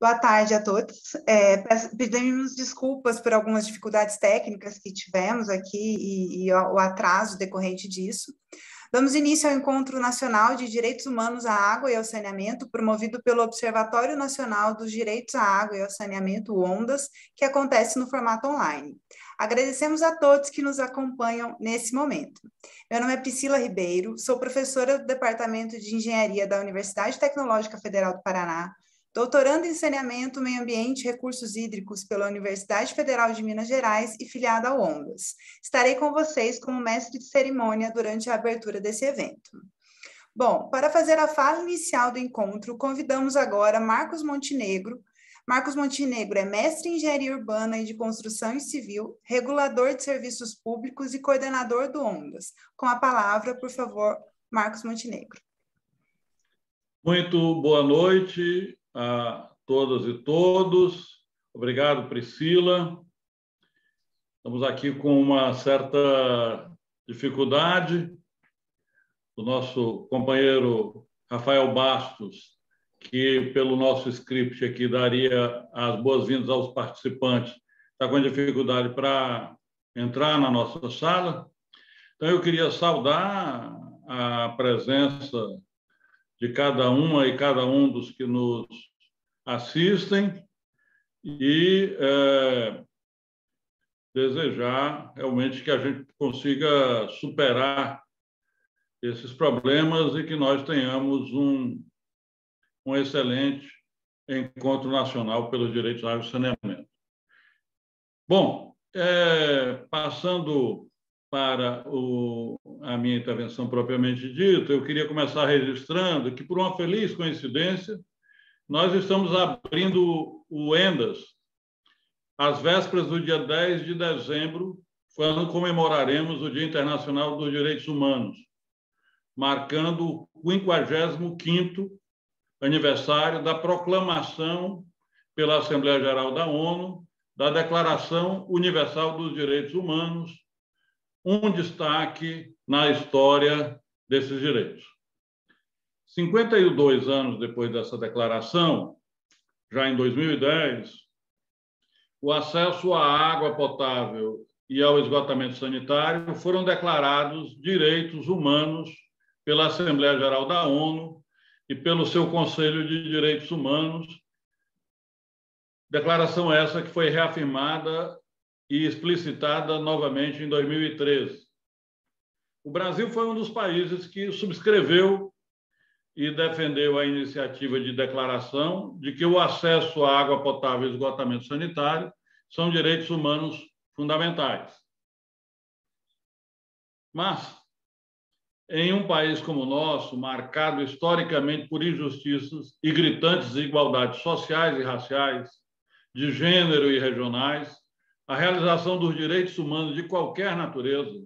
Boa tarde a todos. Pedimos desculpas por algumas dificuldades técnicas que tivemos aqui e o atraso decorrente disso. Damos início ao Encontro Nacional de Direitos Humanos à Água e ao Saneamento, promovido pelo Observatório Nacional dos Direitos à Água e ao Saneamento, o ONDAS, que acontece no formato online. Agradecemos a todos que nos acompanham nesse momento. Meu nome é Priscila Ribeiro, sou professora do Departamento de Engenharia da Universidade Tecnológica Federal do Paraná, doutorando em Saneamento, Meio Ambiente e Recursos Hídricos pela Universidade Federal de Minas Gerais e filiada ao ONDAS. Estarei com vocês como mestre de cerimônia durante a abertura desse evento. Bom, para fazer a fala inicial do encontro, convidamos agora Marcos Montenegro. Marcos Montenegro é mestre em Engenharia Urbana e de Construção Civil, regulador de serviços públicos e coordenador do ONDAS. Com a palavra, por favor, Marcos Montenegro. Muito boa noite a todas e todos. Obrigado, Priscila. Estamos aqui com uma certa dificuldade. O nosso companheiro Rafael Bastos, que pelo nosso script aqui daria as boas-vindas aos participantes, está com dificuldade para entrar na nossa sala. Então, eu queria saudar a presença de cada uma e cada um dos que nos assistem e desejar realmente que a gente consiga superar esses problemas e que nós tenhamos um excelente encontro nacional pelos direitos à água e saneamento. Bom, passando para a minha intervenção propriamente dita, eu queria começar registrando que, por uma feliz coincidência, nós estamos abrindo o ENDAS às vésperas do dia 10 de dezembro, quando comemoraremos o Dia Internacional dos Direitos Humanos, marcando o 55º aniversário da proclamação pela Assembleia Geral da ONU da Declaração Universal dos Direitos Humanos, um destaque na história desses direitos. 52 anos depois dessa declaração, já em 2010, o acesso à água potável e ao esgotamento sanitário foram declarados direitos humanos pela Assembleia Geral da ONU e pelo seu Conselho de Direitos Humanos, declaração essa que foi reafirmada e explicitada novamente em 2013. O Brasil foi um dos países que subscreveu e defendeu a iniciativa de declaração de que o acesso à água potável e esgotamento sanitário são direitos humanos fundamentais. Mas, em um país como o nosso, marcado historicamente por injustiças e gritantes desigualdades sociais e raciais, de gênero e regionais, a realização dos direitos humanos de qualquer natureza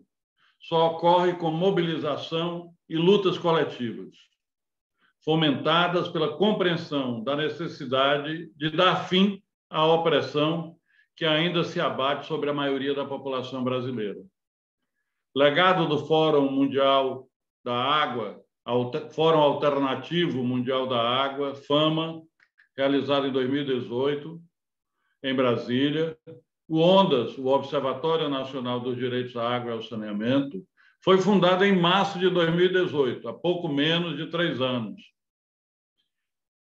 só ocorre com mobilização e lutas coletivas, fomentadas pela compreensão da necessidade de dar fim à opressão que ainda se abate sobre a maioria da população brasileira. Legado do Fórum Mundial da Água, Fórum Alternativo Mundial da Água, FAMA, realizado em 2018, em Brasília, o ONDAS, o Observatório Nacional dos Direitos à Água e ao Saneamento, foi fundado em março de 2018, há pouco menos de 3 anos,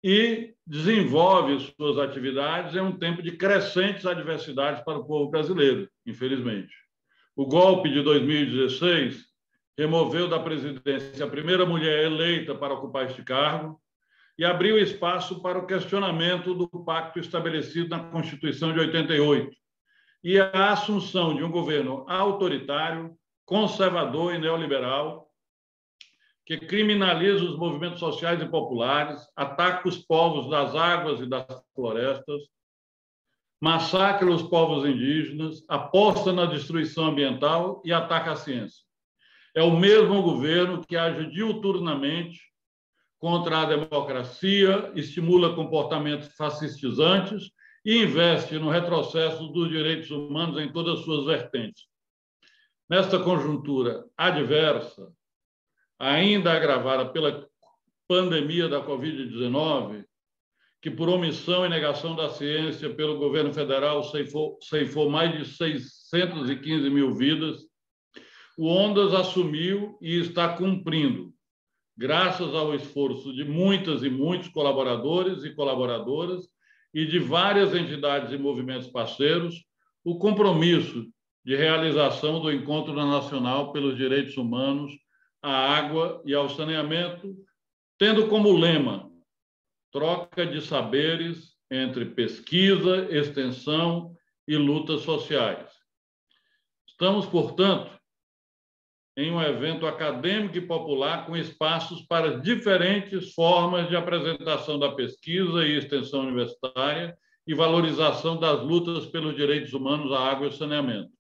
e desenvolve suas atividades em um tempo de crescentes adversidades para o povo brasileiro, infelizmente. O golpe de 2016 removeu da presidência a primeira mulher eleita para ocupar este cargo e abriu espaço para o questionamento do pacto estabelecido na Constituição de 88 e a assunção de um governo autoritário, conservador e neoliberal que criminaliza os movimentos sociais e populares, ataca os povos das águas e das florestas, massacra os povos indígenas, aposta na destruição ambiental e ataca a ciência. É o mesmo governo que age diuturnamente contra a democracia, estimula comportamentos fascistizantes e investe no retrocesso dos direitos humanos em todas as suas vertentes. Nesta conjuntura adversa, ainda agravada pela pandemia da Covid-19, que, por omissão e negação da ciência pelo governo federal, ceifou mais de 615 mil vidas, o Ondas assumiu e está cumprindo, graças ao esforço de muitas e muitos colaboradores e colaboradoras e de várias entidades e movimentos parceiros, o compromisso de realização do Encontro Nacional pelos Direitos Humanos à Água e ao Saneamento, tendo como lema troca de saberes entre pesquisa, extensão e lutas sociais. Estamos, portanto, em um evento acadêmico e popular com espaços para diferentes formas de apresentação da pesquisa e extensão universitária e valorização das lutas pelos direitos humanos à água e saneamento.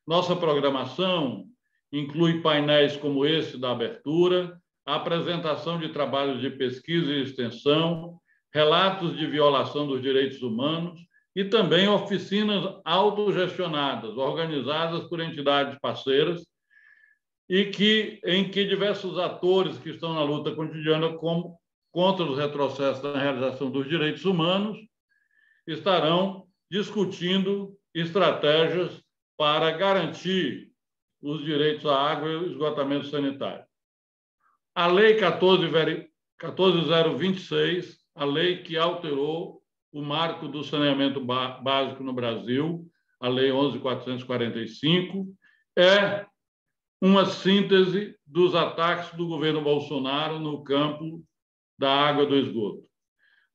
Nossa programação inclui painéis como esse da abertura, a apresentação de trabalhos de pesquisa e extensão, relatos de violação dos direitos humanos e também oficinas autogestionadas, organizadas por entidades parceiras e em que diversos atores que estão na luta cotidiana contra os retrocessos na realização dos direitos humanos estarão discutindo estratégias para garantir os direitos à água e ao esgotamento sanitário. A Lei 14.026, a lei que alterou o marco do saneamento básico no Brasil, a Lei 11.445, é uma síntese dos ataques do governo Bolsonaro no campo da água e do esgoto.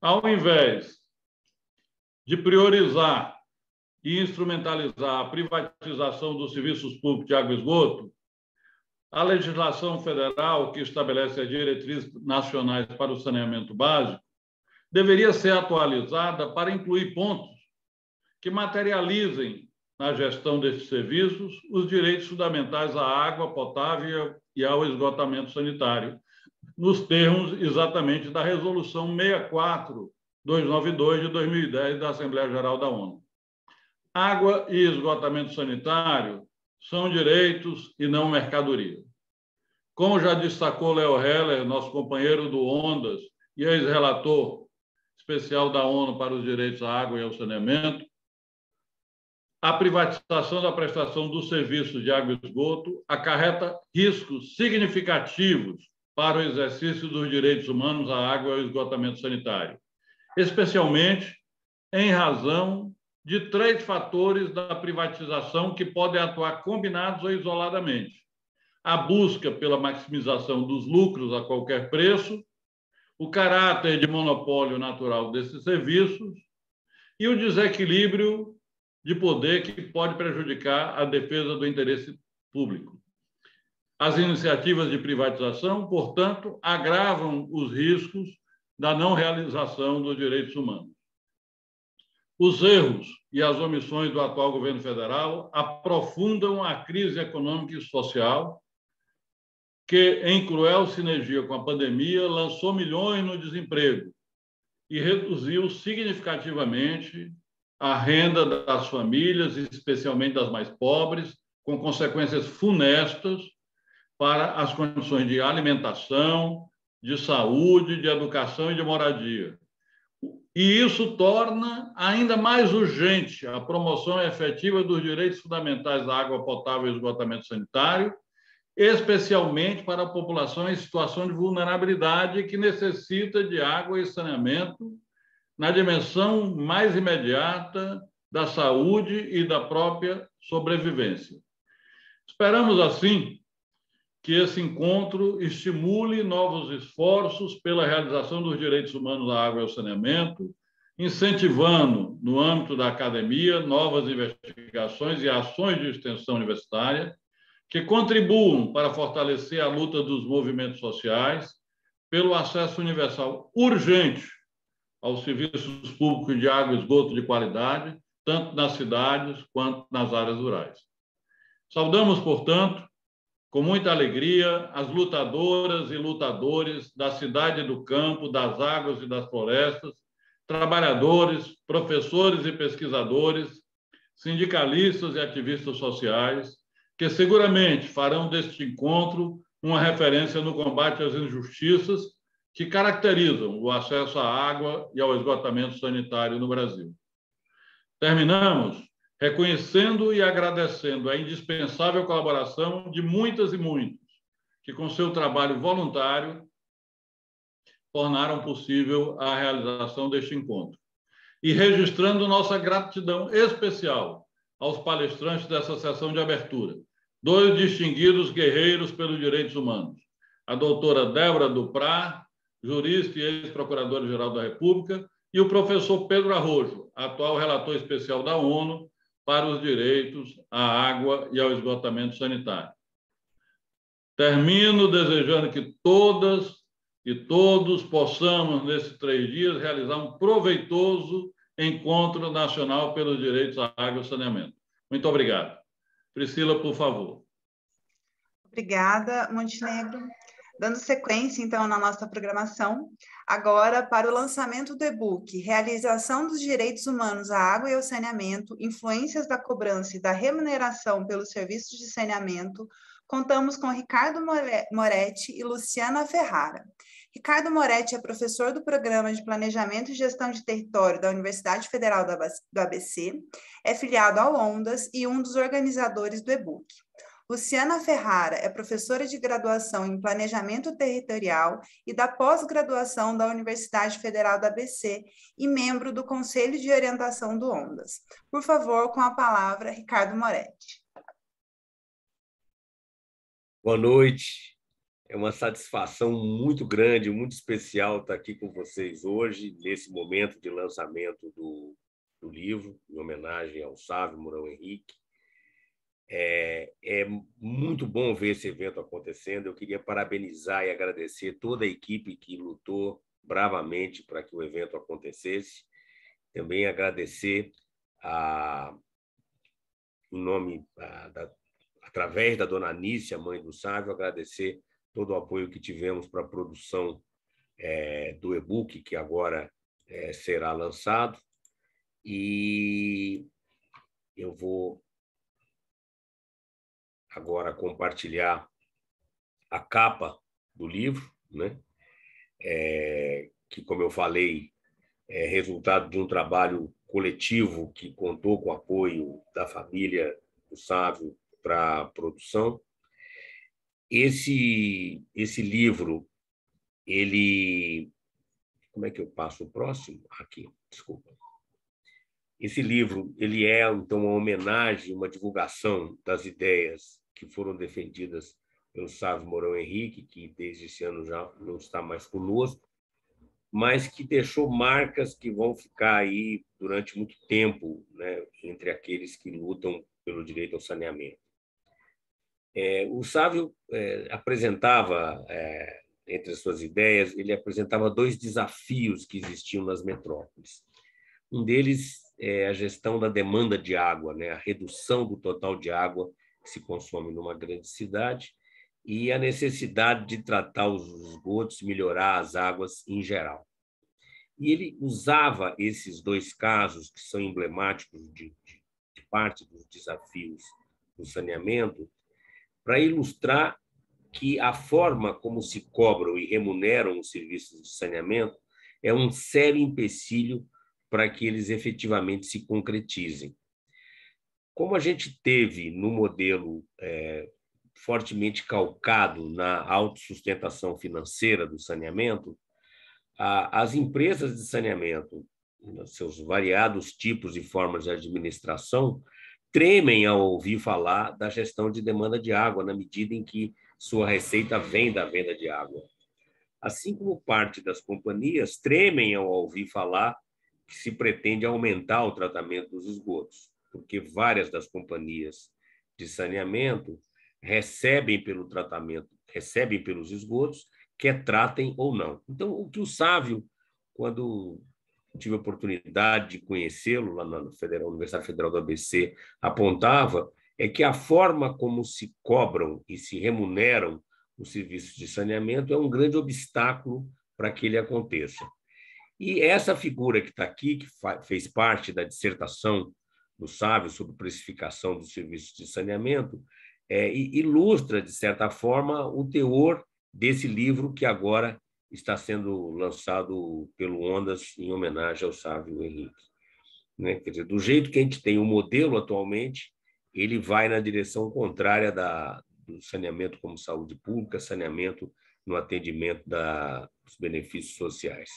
Ao invés de priorizar e instrumentalizar a privatização dos serviços públicos de água e esgoto, a legislação federal, que estabelece as diretrizes nacionais para o saneamento básico, deveria ser atualizada para incluir pontos que materializem na gestão desses serviços os direitos fundamentais à água potável e ao esgotamento sanitário, nos termos exatamente da Resolução 64/292 de 2010 da Assembleia Geral da ONU. Água e esgotamento sanitário são direitos e não mercadoria. Como já destacou Léo Heller, nosso companheiro do Ondas e ex-relator especial da ONU para os direitos à água e ao saneamento, a privatização da prestação dos serviços de água e esgoto acarreta riscos significativos para o exercício dos direitos humanos à água e ao esgotamento sanitário, especialmente em razão de 3 fatores da privatização que podem atuar combinados ou isoladamente: a busca pela maximização dos lucros a qualquer preço, o caráter de monopólio natural desses serviços e o desequilíbrio de poder que pode prejudicar a defesa do interesse público. As iniciativas de privatização, portanto, agravam os riscos da não realização dos direitos humanos. Os erros e as omissões do atual governo federal aprofundam a crise econômica e social que, em cruel sinergia com a pandemia, lançou milhões no desemprego e reduziu significativamente a renda das famílias, especialmente das mais pobres, com consequências funestas para as condições de alimentação, de saúde, de educação e de moradia. E isso torna ainda mais urgente a promoção efetiva dos direitos fundamentais à água potável e esgotamento sanitário, especialmente para a população em situação de vulnerabilidade que necessita de água e saneamento na dimensão mais imediata da saúde e da própria sobrevivência. Esperamos, assim, que esse encontro estimule novos esforços pela realização dos direitos humanos à água e ao saneamento, incentivando, no âmbito da academia, novas investigações e ações de extensão universitária que contribuam para fortalecer a luta dos movimentos sociais pelo acesso universal urgente aos serviços públicos de água e esgoto de qualidade, tanto nas cidades quanto nas áreas rurais. Saudamos, portanto, com muita alegria, as lutadoras e lutadores da cidade e do campo, das águas e das florestas, trabalhadores, professores e pesquisadores, sindicalistas e ativistas sociais, que seguramente farão deste encontro uma referência no combate às injustiças que caracterizam o acesso à água e ao esgotamento sanitário no Brasil. Terminamos reconhecendo e agradecendo a indispensável colaboração de muitas e muitos que, com seu trabalho voluntário, tornaram possível a realização deste encontro. E registrando nossa gratidão especial aos palestrantes dessa sessão de abertura, 2 distinguidos guerreiros pelos direitos humanos, a doutora Débora Duprá, jurista e ex-procuradora-geral da República, e o professor Pedro Arrojo, atual relator especial da ONU para os direitos à água e ao esgotamento sanitário. Termino desejando que todas e todos possamos, nesses 3 dias, realizar um proveitoso Encontro Nacional pelos Direitos à Água e Saneamento. Muito obrigado. Priscila, por favor. Obrigada, Montenegro. Dando sequência, então, na nossa programação, agora para o lançamento do e-book Realização dos Direitos Humanos à Água e ao Saneamento, Influências da Cobrança e da Remuneração pelos Serviços de Saneamento, contamos com Ricardo Moretti e Luciana Ferrara. Ricardo Moretti é professor do Programa de Planejamento e Gestão de Território da Universidade Federal do ABC, é filiado ao ONDAS e um dos organizadores do e-book. Luciana Ferrara é professora de graduação em Planejamento Territorial e da pós-graduação da Universidade Federal do ABC e membro do Conselho de Orientação do ONDAS. Por favor, com a palavra, Ricardo Moretti. Boa noite. É uma satisfação muito grande, muito especial estar aqui com vocês hoje, nesse momento de lançamento do livro, em homenagem ao Sávio Mourão Henrique. É muito bom ver esse evento acontecendo. Eu queria parabenizar e agradecer toda a equipe que lutou bravamente para que o evento acontecesse. Também agradecer, em nome através da dona Anícia, mãe do Sávio, agradecer todo o apoio que tivemos para a produção do e-book, que agora será lançado. E eu vou agora compartilhar a capa do livro, né? Que, como eu falei, é resultado de um trabalho coletivo que contou com o apoio da família do Sávio para a produção. Esse livro, ele... Como é que eu passo o próximo? Aqui, desculpa. Esse livro, ele é, então, uma homenagem, uma divulgação das ideias que foram defendidas pelo Sávio Mourão Henrique, que desde esse ano já não está mais conosco, mas que deixou marcas que vão ficar aí durante muito tempo, né, entre aqueles que lutam pelo direito ao saneamento. O Sávio apresentava, entre as suas ideias, ele apresentava 2 desafios que existiam nas metrópoles. Um deles é a gestão da demanda de água, né, a redução do total de água que se consome numa grande cidade e a necessidade de tratar os esgotos, melhorar as águas em geral. E ele usava esses 2 casos, que são emblemáticos de parte dos desafios do saneamento, para ilustrar que a forma como se cobram e remuneram os serviços de saneamento é um sério empecilho para que eles efetivamente se concretizem. Como a gente teve no modelo fortemente calcado na autossustentação financeira do saneamento, as empresas de saneamento, seus variados tipos e formas de administração, tremem ao ouvir falar da gestão de demanda de água, na medida em que sua receita vem da venda de água. Assim como parte das companhias tremem ao ouvir falar que se pretende aumentar o tratamento dos esgotos, porque várias das companhias de saneamento recebem pelo tratamento, recebem pelos esgotos, quer tratem ou não. Então, o que o Sávio, quando tive a oportunidade de conhecê-lo lá na Universidade Federal do ABC, apontava é que a forma como se cobram e se remuneram os serviços de saneamento é um grande obstáculo para que ele aconteça. E essa figura que está aqui, que fez parte da dissertação do Sávio sobre precificação dos serviços de saneamento, ilustra, de certa forma, o teor desse livro que agora está sendo lançado pelo Ondas em homenagem ao Sávio Henrique. Né? Quer dizer, do jeito que a gente tem o modelo atualmente, ele vai na direção contrária do saneamento como saúde pública, saneamento no atendimento dos benefícios sociais.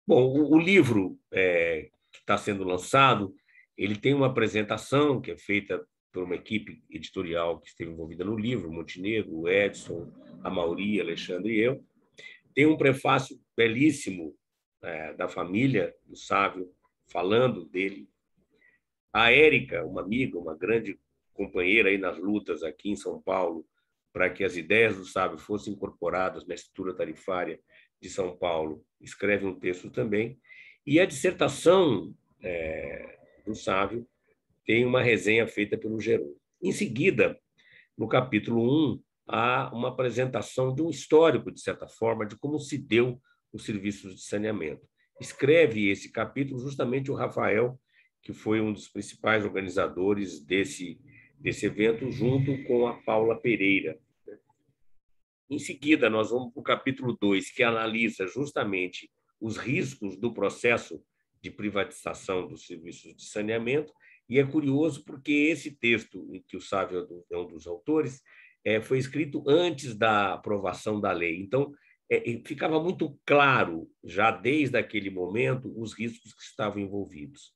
Bom, o livro que está sendo lançado, ele tem uma apresentação que é feita por uma equipe editorial que esteve envolvida no livro, Montenegro, o Edson, a Mauri, Alexandre e eu. Tem um prefácio belíssimo da família do Sávio, falando dele. A Érica, uma amiga, uma grande companheira aí nas lutas aqui em São Paulo, para que as ideias do Sávio fossem incorporadas na estrutura tarifária de São Paulo, escreve um texto também. E a dissertação do Sávio tem uma resenha feita pelo Geron. Em seguida, no capítulo 1, há uma apresentação de um histórico, de certa forma, de como se deu os serviços de saneamento. Escreve esse capítulo justamente o Rafael, que foi um dos principais organizadores desse evento, junto com a Paula Pereira. Em seguida, nós vamos para o capítulo 2, que analisa justamente os riscos do processo de privatização dos serviços de saneamento, e é curioso porque esse texto, em que o Sávio é um dos autores, foi escrito antes da aprovação da lei. Então, ficava muito claro, já desde aquele momento, os riscos que estavam envolvidos.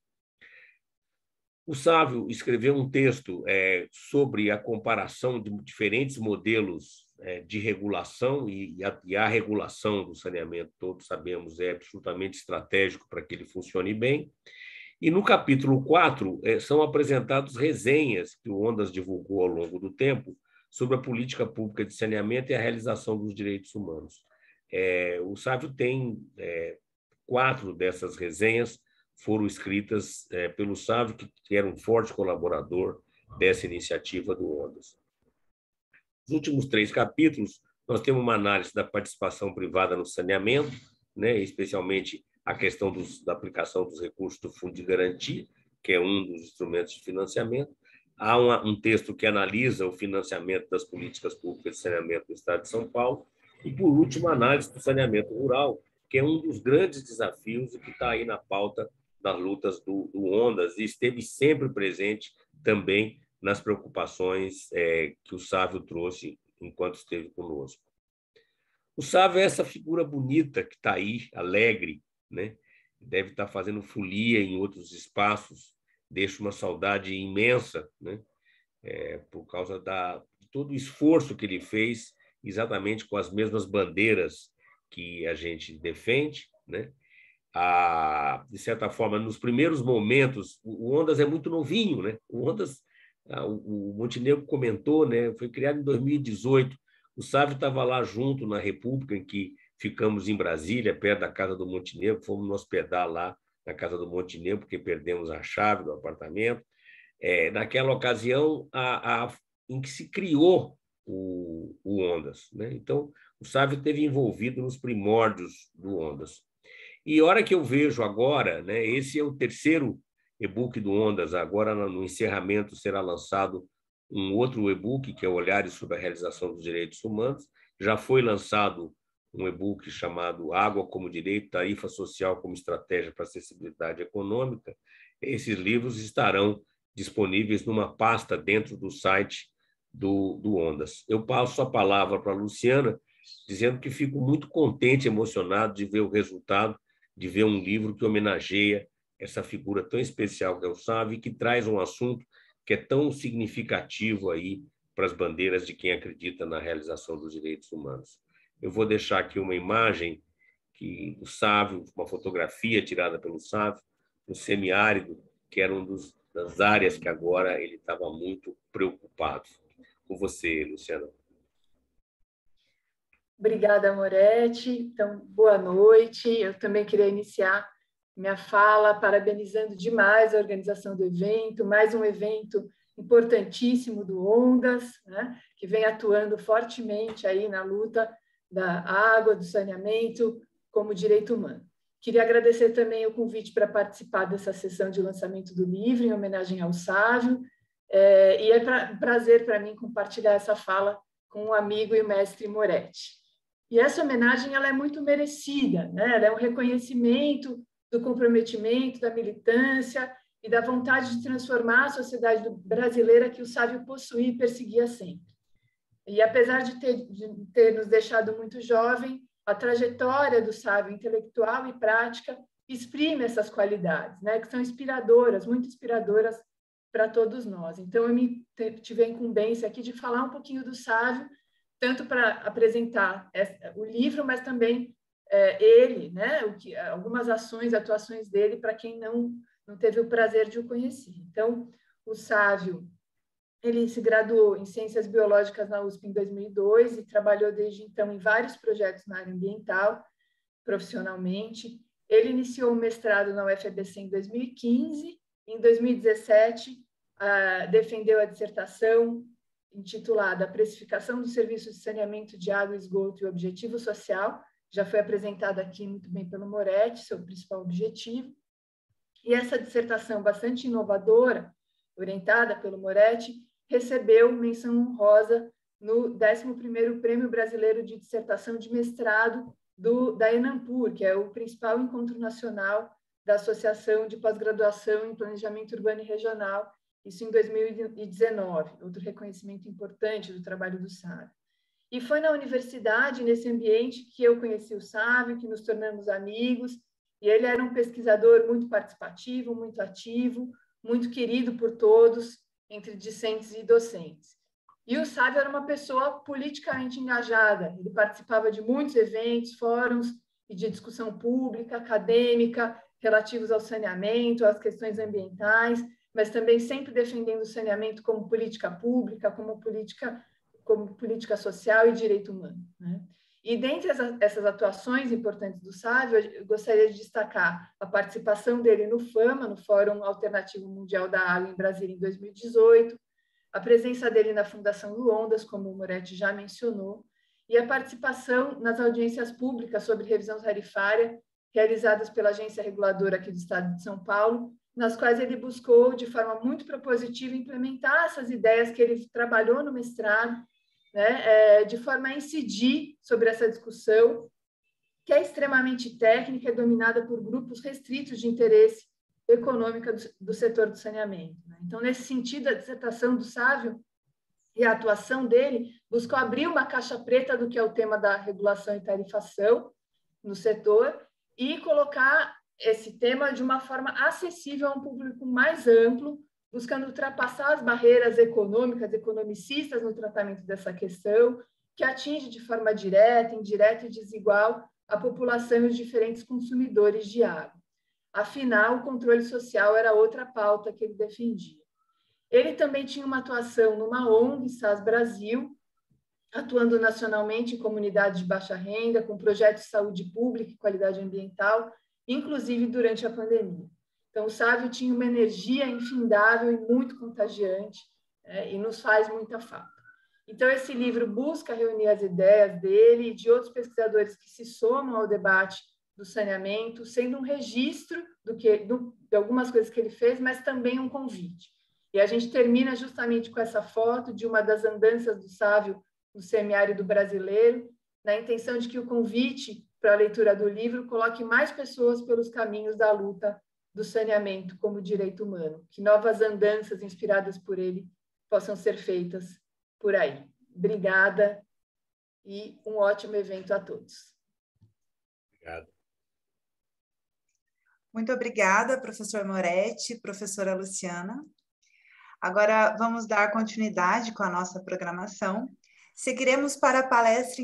O Sávio escreveu um texto sobre a comparação de diferentes modelos de regulação, e a regulação do saneamento, todos sabemos, é absolutamente estratégico para que ele funcione bem. E no capítulo 4 são apresentadas resenhas que o Ondas divulgou ao longo do tempo sobre a política pública de saneamento e a realização dos direitos humanos. O Sávio tem 4 dessas resenhas, foram escritas pelo Sávio, que era um forte colaborador dessa iniciativa do Ondas. Nos últimos 3 capítulos, nós temos uma análise da participação privada no saneamento, né, especialmente a questão da aplicação dos recursos do Fundo de Garantia, que é um dos instrumentos de financiamento. Há um texto que analisa o financiamento das políticas públicas de saneamento do Estado de São Paulo. E, por último, a análise do saneamento rural, que é um dos grandes desafios e que está aí na pauta das lutas do Ondas, e esteve sempre presente também nas preocupações que o Sávio trouxe enquanto esteve conosco. O Sávio é essa figura bonita que está aí, alegre, né? Deve estar fazendo folia em outros espaços, deixa uma saudade imensa, né? Por causa de todo o esforço que ele fez, exatamente com as mesmas bandeiras que a gente defende, né? De certa forma, nos primeiros momentos, o Ondas é muito novinho, né? O Ondas, o Montenegro comentou, né? Foi criado em 2018. O Sávio estava lá junto na República, em que ficamos em Brasília, perto da casa do Montenegro, fomos nos hospedar lá na casa do Montenegro, porque perdemos a chave do apartamento. Naquela ocasião em que se criou o Ondas, né? Então, o Sávio esteve envolvido nos primórdios do Ondas. E a hora que eu vejo agora, né, esse é o 3º e-book do Ondas, agora no encerramento será lançado um outro e-book, que é Olhares sobre a Realização dos Direitos Humanos. Já foi lançado um e-book chamado Água como Direito, Tarifa Social como Estratégia para a Acessibilidade Econômica. Esses livros estarão disponíveis numa pasta dentro do site do Ondas. Eu passo a palavra para a Luciana, dizendo que fico muito contente, emocionado de ver o resultado, de ver um livro que homenageia essa figura tão especial que é o Sávio e que traz um assunto que é tão significativo aí para as bandeiras de quem acredita na realização dos direitos humanos. Eu vou deixar aqui uma imagem do Sávio, uma fotografia tirada pelo Sávio, no semiárido, que era das áreas que agora ele estava muito preocupado. Com você, Luciana. Obrigada, Moretti. Então, boa noite. Eu também queria iniciar minha fala parabenizando demais a organização do evento, mais um evento importantíssimo do Ondas, né, que vem atuando fortemente aí na luta da água, do saneamento como direito humano. Queria agradecer também o convite para participar dessa sessão de lançamento do livro, em homenagem ao Sávio, e um prazer para mim compartilhar essa fala com o amigo e o mestre Moretti. E essa homenagem ela é muito merecida, né? Ela é um reconhecimento do comprometimento, da militância e da vontade de transformar a sociedade brasileira que o Sávio possuía e perseguia sempre. E apesar de ter nos deixado muito jovem, a trajetória do Sávio intelectual e prática exprime essas qualidades, né? Que são inspiradoras, muito inspiradoras para todos nós. Então, eu tive a incumbência aqui de falar um pouquinho do Sávio, tanto para apresentar o livro, mas também ele, né? Algumas ações, atuações dele, para quem não teve o prazer de o conhecer. Então, o Sávio, ele se graduou em Ciências Biológicas na USP em 2002 e trabalhou desde então em vários projetos na área ambiental, profissionalmente. Ele iniciou o mestrado na UFABC em 2015. Em 2017, defendeu a dissertação intitulada A Precificação dos Serviços de Saneamento de Água e Esgoto e o Objetivo Social. Já foi apresentada aqui muito bem pelo Moretti, seu principal objetivo. E essa dissertação bastante inovadora, orientada pelo Moretti, recebeu menção honrosa no 11º Prêmio Brasileiro de Dissertação de Mestrado da ENAMPUR, que é o principal encontro nacional da Associação de Pós-Graduação em Planejamento Urbano e Regional, isso em 2019, outro reconhecimento importante do trabalho do Sávio. E foi na universidade, nesse ambiente, que eu conheci o Sávio, que nos tornamos amigos, e ele era um pesquisador muito participativo, muito ativo, muito querido por todos, entre discentes e docentes. E o Sávio era uma pessoa politicamente engajada, ele participava de muitos eventos, fóruns e de discussão pública, acadêmica, relativos ao saneamento, às questões ambientais, mas também sempre defendendo o saneamento como política pública, como política social e direito humano, né? E dentre essas atuações importantes do Sávio, eu gostaria de destacar a participação dele no FAMA, no Fórum Alternativo Mundial da Água, em Brasília, em 2018, a presença dele na Fundação Luondas, como o Moretti já mencionou, e a participação nas audiências públicas sobre revisão tarifária, realizadas pela agência reguladora aqui do Estado de São Paulo, nas quais ele buscou, de forma muito propositiva, implementar essas ideias que ele trabalhou no mestrado, né, de forma a incidir sobre essa discussão, que é extremamente técnica e dominada por grupos restritos de interesse econômico do setor do saneamento, né? Então, nesse sentido, a dissertação do Sávio e a atuação dele buscou abrir uma caixa preta do que é o tema da regulação e tarifação no setor e colocar esse tema de uma forma acessível a um público mais amplo, buscando ultrapassar as barreiras econômicas, economicistas no tratamento dessa questão, que atinge de forma direta, indireta e desigual a população e os diferentes consumidores de água. Afinal, o controle social era outra pauta que ele defendia. Ele também tinha uma atuação numa ONG, SAS Brasil, atuando nacionalmente em comunidades de baixa renda, com projetos de saúde pública e qualidade ambiental, inclusive durante a pandemia. Então, o Sávio tinha uma energia infindável e muito contagiante, e nos faz muita falta. Então, esse livro busca reunir as ideias dele e de outros pesquisadores que se somam ao debate do saneamento, sendo um registro de algumas coisas que ele fez, mas também um convite. E a gente termina justamente com essa foto de uma das andanças do Sávio no semiárido brasileiro, na intenção de que o convite para a leitura do livro coloque mais pessoas pelos caminhos da luta do saneamento como direito humano, que novas andanças inspiradas por ele possam ser feitas por aí. Obrigada e um ótimo evento a todos. Obrigado. Muito obrigada, professor Moretti, professora Luciana. Agora vamos dar continuidade com a nossa programação. Seguiremos para a palestra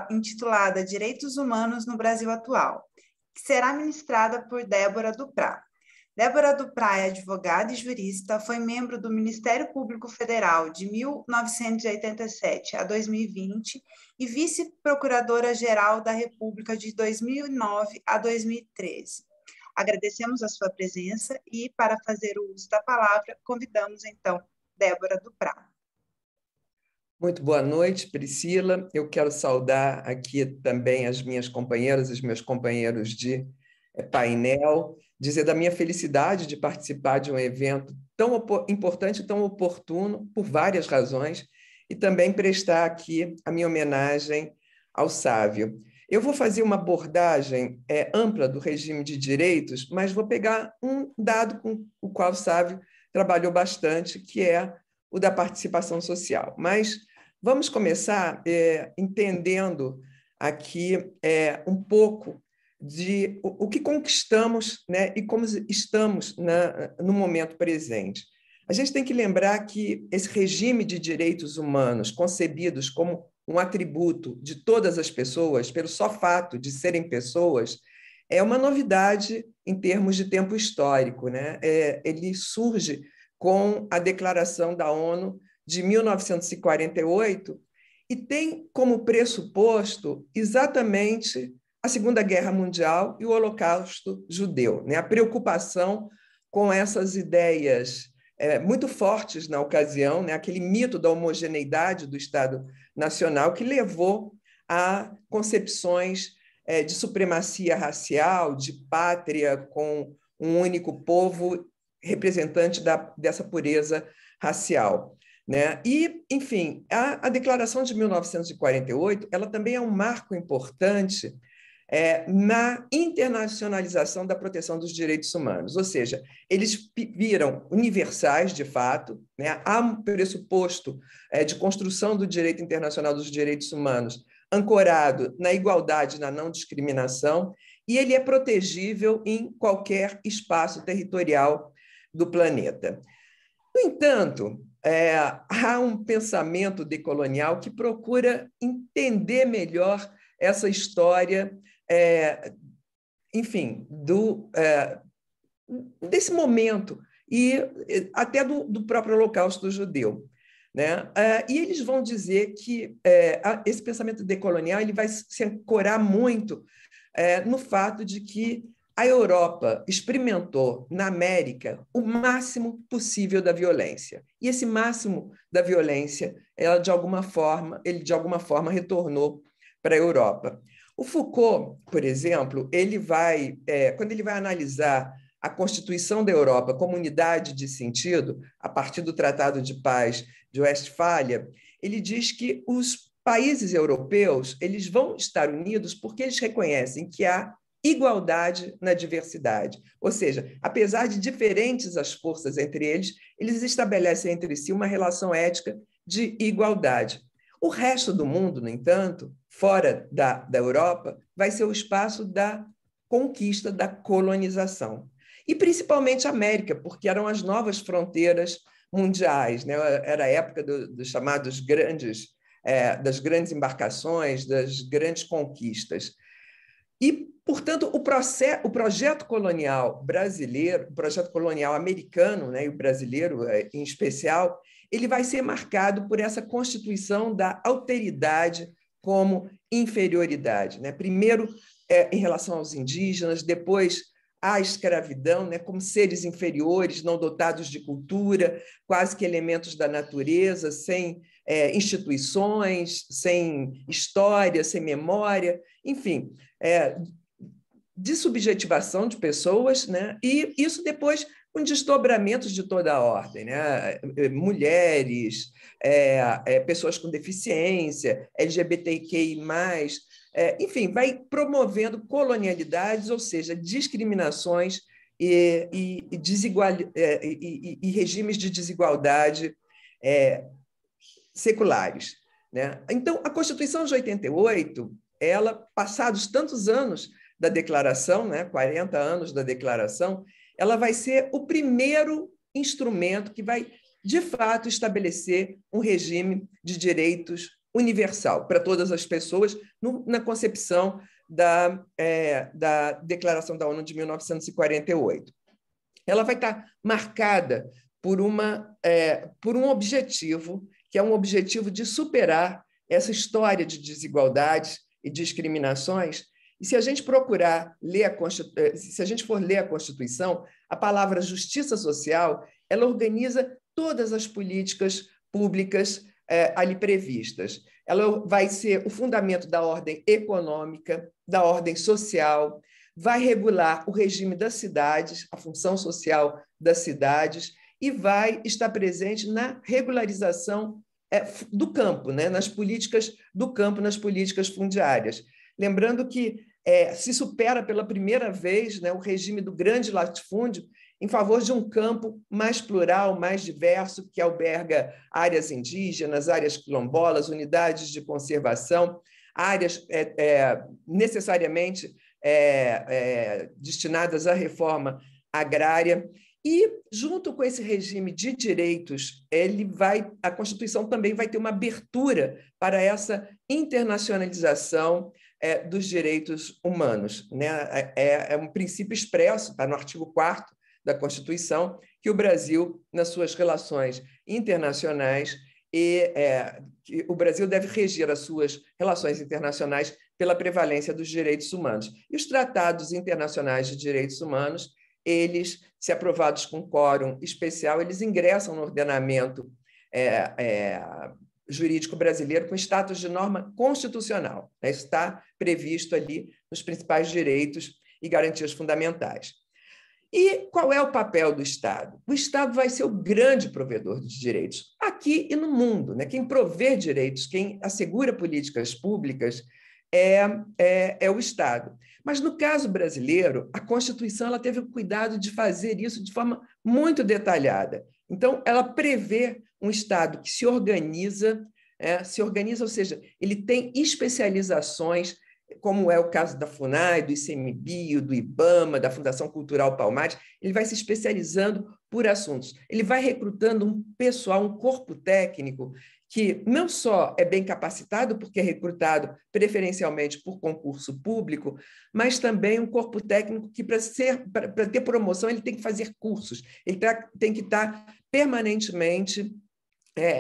intitulada Direitos Humanos no Brasil Atual, que será ministrada por Débora Duprá. Débora Duprá é advogada e jurista, foi membro do Ministério Público Federal de 1987 a 2020 e vice-procuradora-geral da República de 2009 a 2013. Agradecemos a sua presença e, para fazer o uso da palavra, convidamos, então, Débora Duprá. Muito boa noite, Priscila. Eu quero saudar aqui também as minhas companheiras e os meus companheiros de painel, dizer da minha felicidade de participar de um evento tão importante, tão oportuno, por várias razões, e também prestar aqui a minha homenagem ao Sávio. Eu vou fazer uma abordagem ampla do regime de direitos, mas vou pegar um dado com o qual o Sávio trabalhou bastante, que é o da participação social. Mas vamos começar entendendo aqui um pouco de o que conquistamos, né, e como estamos no momento presente. A gente tem que lembrar que esse regime de direitos humanos, concebidos como um atributo de todas as pessoas, pelo só fato de serem pessoas, é uma novidade em termos de tempo histórico, né? Ele surge com a Declaração da ONU de 1948 e tem como pressuposto exatamente a Segunda Guerra Mundial e o Holocausto judeu, né? A preocupação com essas ideias muito fortes na ocasião, né? Aquele mito da homogeneidade do Estado Nacional que levou a concepções de supremacia racial, de pátria com um único povo representante dessa pureza racial, né? E, enfim, a Declaração de 1948 ela também é um marco importante na internacionalização da proteção dos direitos humanos, ou seja, eles viram universais, de fato, né? Há um pressuposto de construção do direito internacional dos direitos humanos ancorado na igualdade, na não discriminação, e ele é protegível em qualquer espaço territorial do planeta. No entanto, há um pensamento decolonial que procura entender melhor essa história, enfim, desse momento e até do próprio Holocausto judeu, né? E eles vão dizer que esse pensamento decolonial ele vai se ancorar muito no fato de que a Europa experimentou na América o máximo possível da violência. E esse máximo da violência, ele de alguma forma retornou para a Europa. O Foucault, por exemplo, quando ele vai analisar a Constituição da Europa como unidade de sentido, a partir do Tratado de Paz de Westfália, ele diz que os países europeus eles vão estar unidos porque eles reconhecem que há igualdade na diversidade. Ou seja, apesar de diferentes as forças entre eles, eles estabelecem entre si uma relação ética de igualdade. O resto do mundo, no entanto, fora da Europa, vai ser o espaço da conquista, da colonização. E principalmente a América, porque eram as novas fronteiras mundiais, né? Era a época dos chamados das grandes embarcações, das grandes conquistas. E, portanto, o projeto colonial brasileiro, o projeto colonial americano, né, e o brasileiro em especial, ele vai ser marcado por essa constituição da alteridade como inferioridade, né? Primeiro, em relação aos indígenas, depois à escravidão, né, como seres inferiores, não dotados de cultura, quase que elementos da natureza, sem instituições, sem história, sem memória, enfim, de subjetivação de pessoas, né? E isso depois com desdobramentos de toda a ordem, né? Mulheres, pessoas com deficiência, LGBTQI+, enfim, vai promovendo colonialidades, ou seja, discriminações e regimes de desigualdade seculares, né? Então, a Constituição de 88, ela, passados tantos anos da declaração, né, 40 anos da declaração, ela vai ser o primeiro instrumento que vai, de fato, estabelecer um regime de direitos universal para todas as pessoas na concepção da Declaração da ONU de 1948. Ela vai estar marcada por um objetivo, que é um objetivo de superar essa história de desigualdades e discriminações. E se a gente procurar se a gente for ler a Constituição, a palavra justiça social, ela organiza todas as políticas públicas ali previstas. Ela vai ser o fundamento da ordem econômica, da ordem social, vai regular o regime das cidades, a função social das cidades, e vai estar presente na regularização do campo, né? Nas políticas do campo, nas políticas fundiárias. Lembrando que se supera pela primeira vez, né, o regime do grande latifúndio em favor de um campo mais plural, mais diverso, que alberga áreas indígenas, áreas quilombolas, unidades de conservação, áreas necessariamente destinadas à reforma agrária. E, junto com esse regime de direitos, a Constituição também vai ter uma abertura para essa internacionalização dos direitos humanos, né? É um princípio expresso, está no artigo 4º da Constituição, que o Brasil, nas suas relações internacionais, que o Brasil deve reger as suas relações internacionais pela prevalência dos direitos humanos. E os tratados internacionais de direitos humanos, eles, se aprovados com quórum especial, eles ingressam no ordenamento jurídico brasileiro com status de norma constitucional. Isso está previsto ali nos principais direitos e garantias fundamentais. E qual é o papel do Estado? O Estado vai ser o grande provedor de direitos, aqui e no mundo, né? Quem provê direitos, quem assegura políticas públicas é o Estado. Mas, no caso brasileiro, a Constituição ela teve o cuidado de fazer isso de forma muito detalhada. Então, ela prevê um Estado que se organiza, ou seja, ele tem especializações, como é o caso da FUNAI, do ICMBio, do IBAMA, da Fundação Cultural Palmares. Ele vai se especializando por assuntos. Ele vai recrutando um pessoal, um corpo técnico que não só é bem capacitado, porque é recrutado preferencialmente por concurso público, mas também um corpo técnico que, para ter promoção, ele tem que fazer cursos, ele tem que estar permanentemente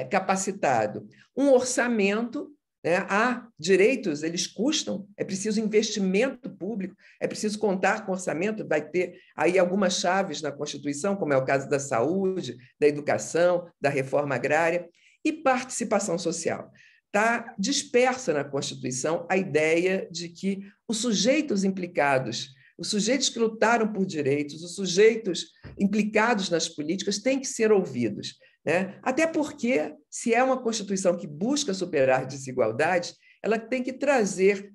capacitado. Um orçamento, né? Há direitos, eles custam, é preciso investimento público, é preciso contar com orçamento, vai ter aí algumas chaves na Constituição, como é o caso da saúde, da educação, da reforma agrária, e participação social. Está dispersa na Constituição a ideia de que os sujeitos implicados, os sujeitos que lutaram por direitos, os sujeitos implicados nas políticas têm que ser ouvidos, né? Até porque, se é uma Constituição que busca superar desigualdades, ela tem que trazer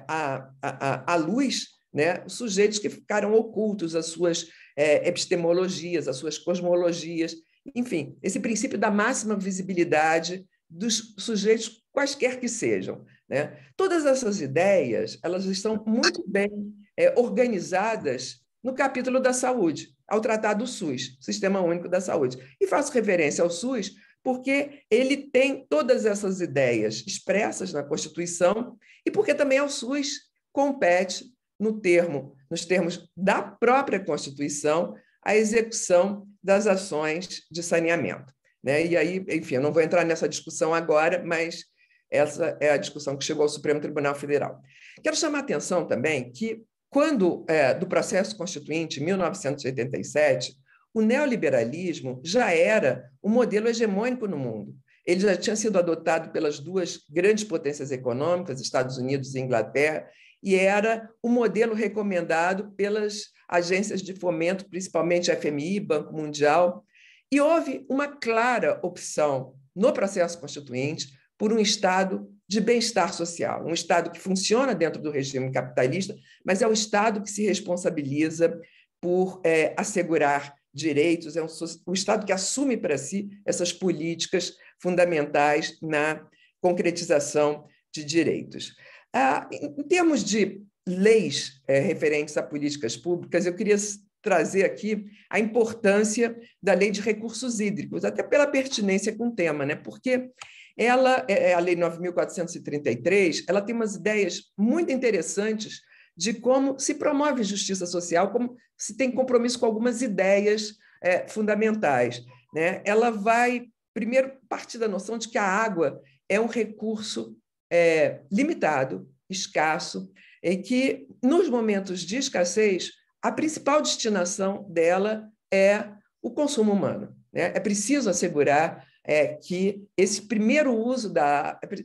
à luz, né, os sujeitos que ficaram ocultos, as suas epistemologias, as suas cosmologias, enfim, esse princípio da máxima visibilidade dos sujeitos, quaisquer que sejam, né? Todas essas ideias, elas estão muito bem organizadas no capítulo da saúde, ao tratar do SUS, Sistema Único da Saúde. E faço referência ao SUS porque ele tem todas essas ideias expressas na Constituição e porque também ao SUS compete, nos termos da própria Constituição, a execução das ações de saneamento, né? E aí, enfim, eu não vou entrar nessa discussão agora, mas essa é a discussão que chegou ao Supremo Tribunal Federal. Quero chamar a atenção também que, quando do processo constituinte, em 1987, o neoliberalismo já era um modelo hegemônico no mundo. Ele já tinha sido adotado pelas duas grandes potências econômicas, Estados Unidos e Inglaterra, e era o modelo recomendado pelas agências de fomento, principalmente a FMI, Banco Mundial, e houve uma clara opção no processo constituinte por um Estado de bem-estar social, um Estado que funciona dentro do regime capitalista, mas é o Estado que se responsabiliza por assegurar direitos, é o Estado que assume para si essas políticas fundamentais na concretização de direitos. Em termos de leis referentes a políticas públicas, eu queria trazer aqui a importância da Lei de Recursos Hídricos, até pela pertinência com o tema, né? Porque ela, a Lei 9.433, ela tem umas ideias muito interessantes de como se promove justiça social, como se tem compromisso com algumas ideias fundamentais, né? Ela vai, primeiro, partir da noção de que a água é um recurso limitado, escasso, e que, nos momentos de escassez, a principal destinação dela é o consumo humano, né? É preciso assegurar que esse primeiro uso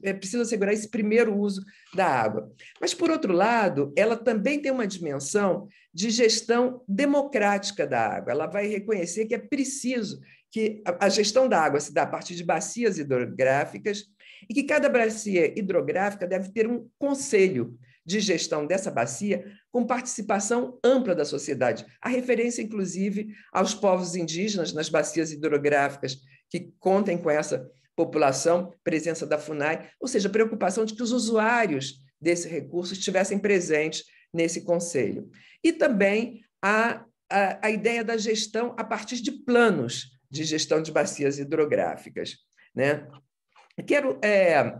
é preciso assegurar esse primeiro uso da água. Mas, por outro lado, ela também tem uma dimensão de gestão democrática da água. Ela vai reconhecer que é preciso que a gestão da água se dá a partir de bacias hidrográficas e que cada bacia hidrográfica deve ter um conselho de gestão dessa bacia com participação ampla da sociedade. A referência, inclusive, aos povos indígenas nas bacias hidrográficas que contem com essa população, presença da FUNAI, ou seja, a preocupação de que os usuários desse recurso estivessem presentes nesse conselho. E também a ideia da gestão a partir de planos de gestão de bacias hidrográficas, né? Quero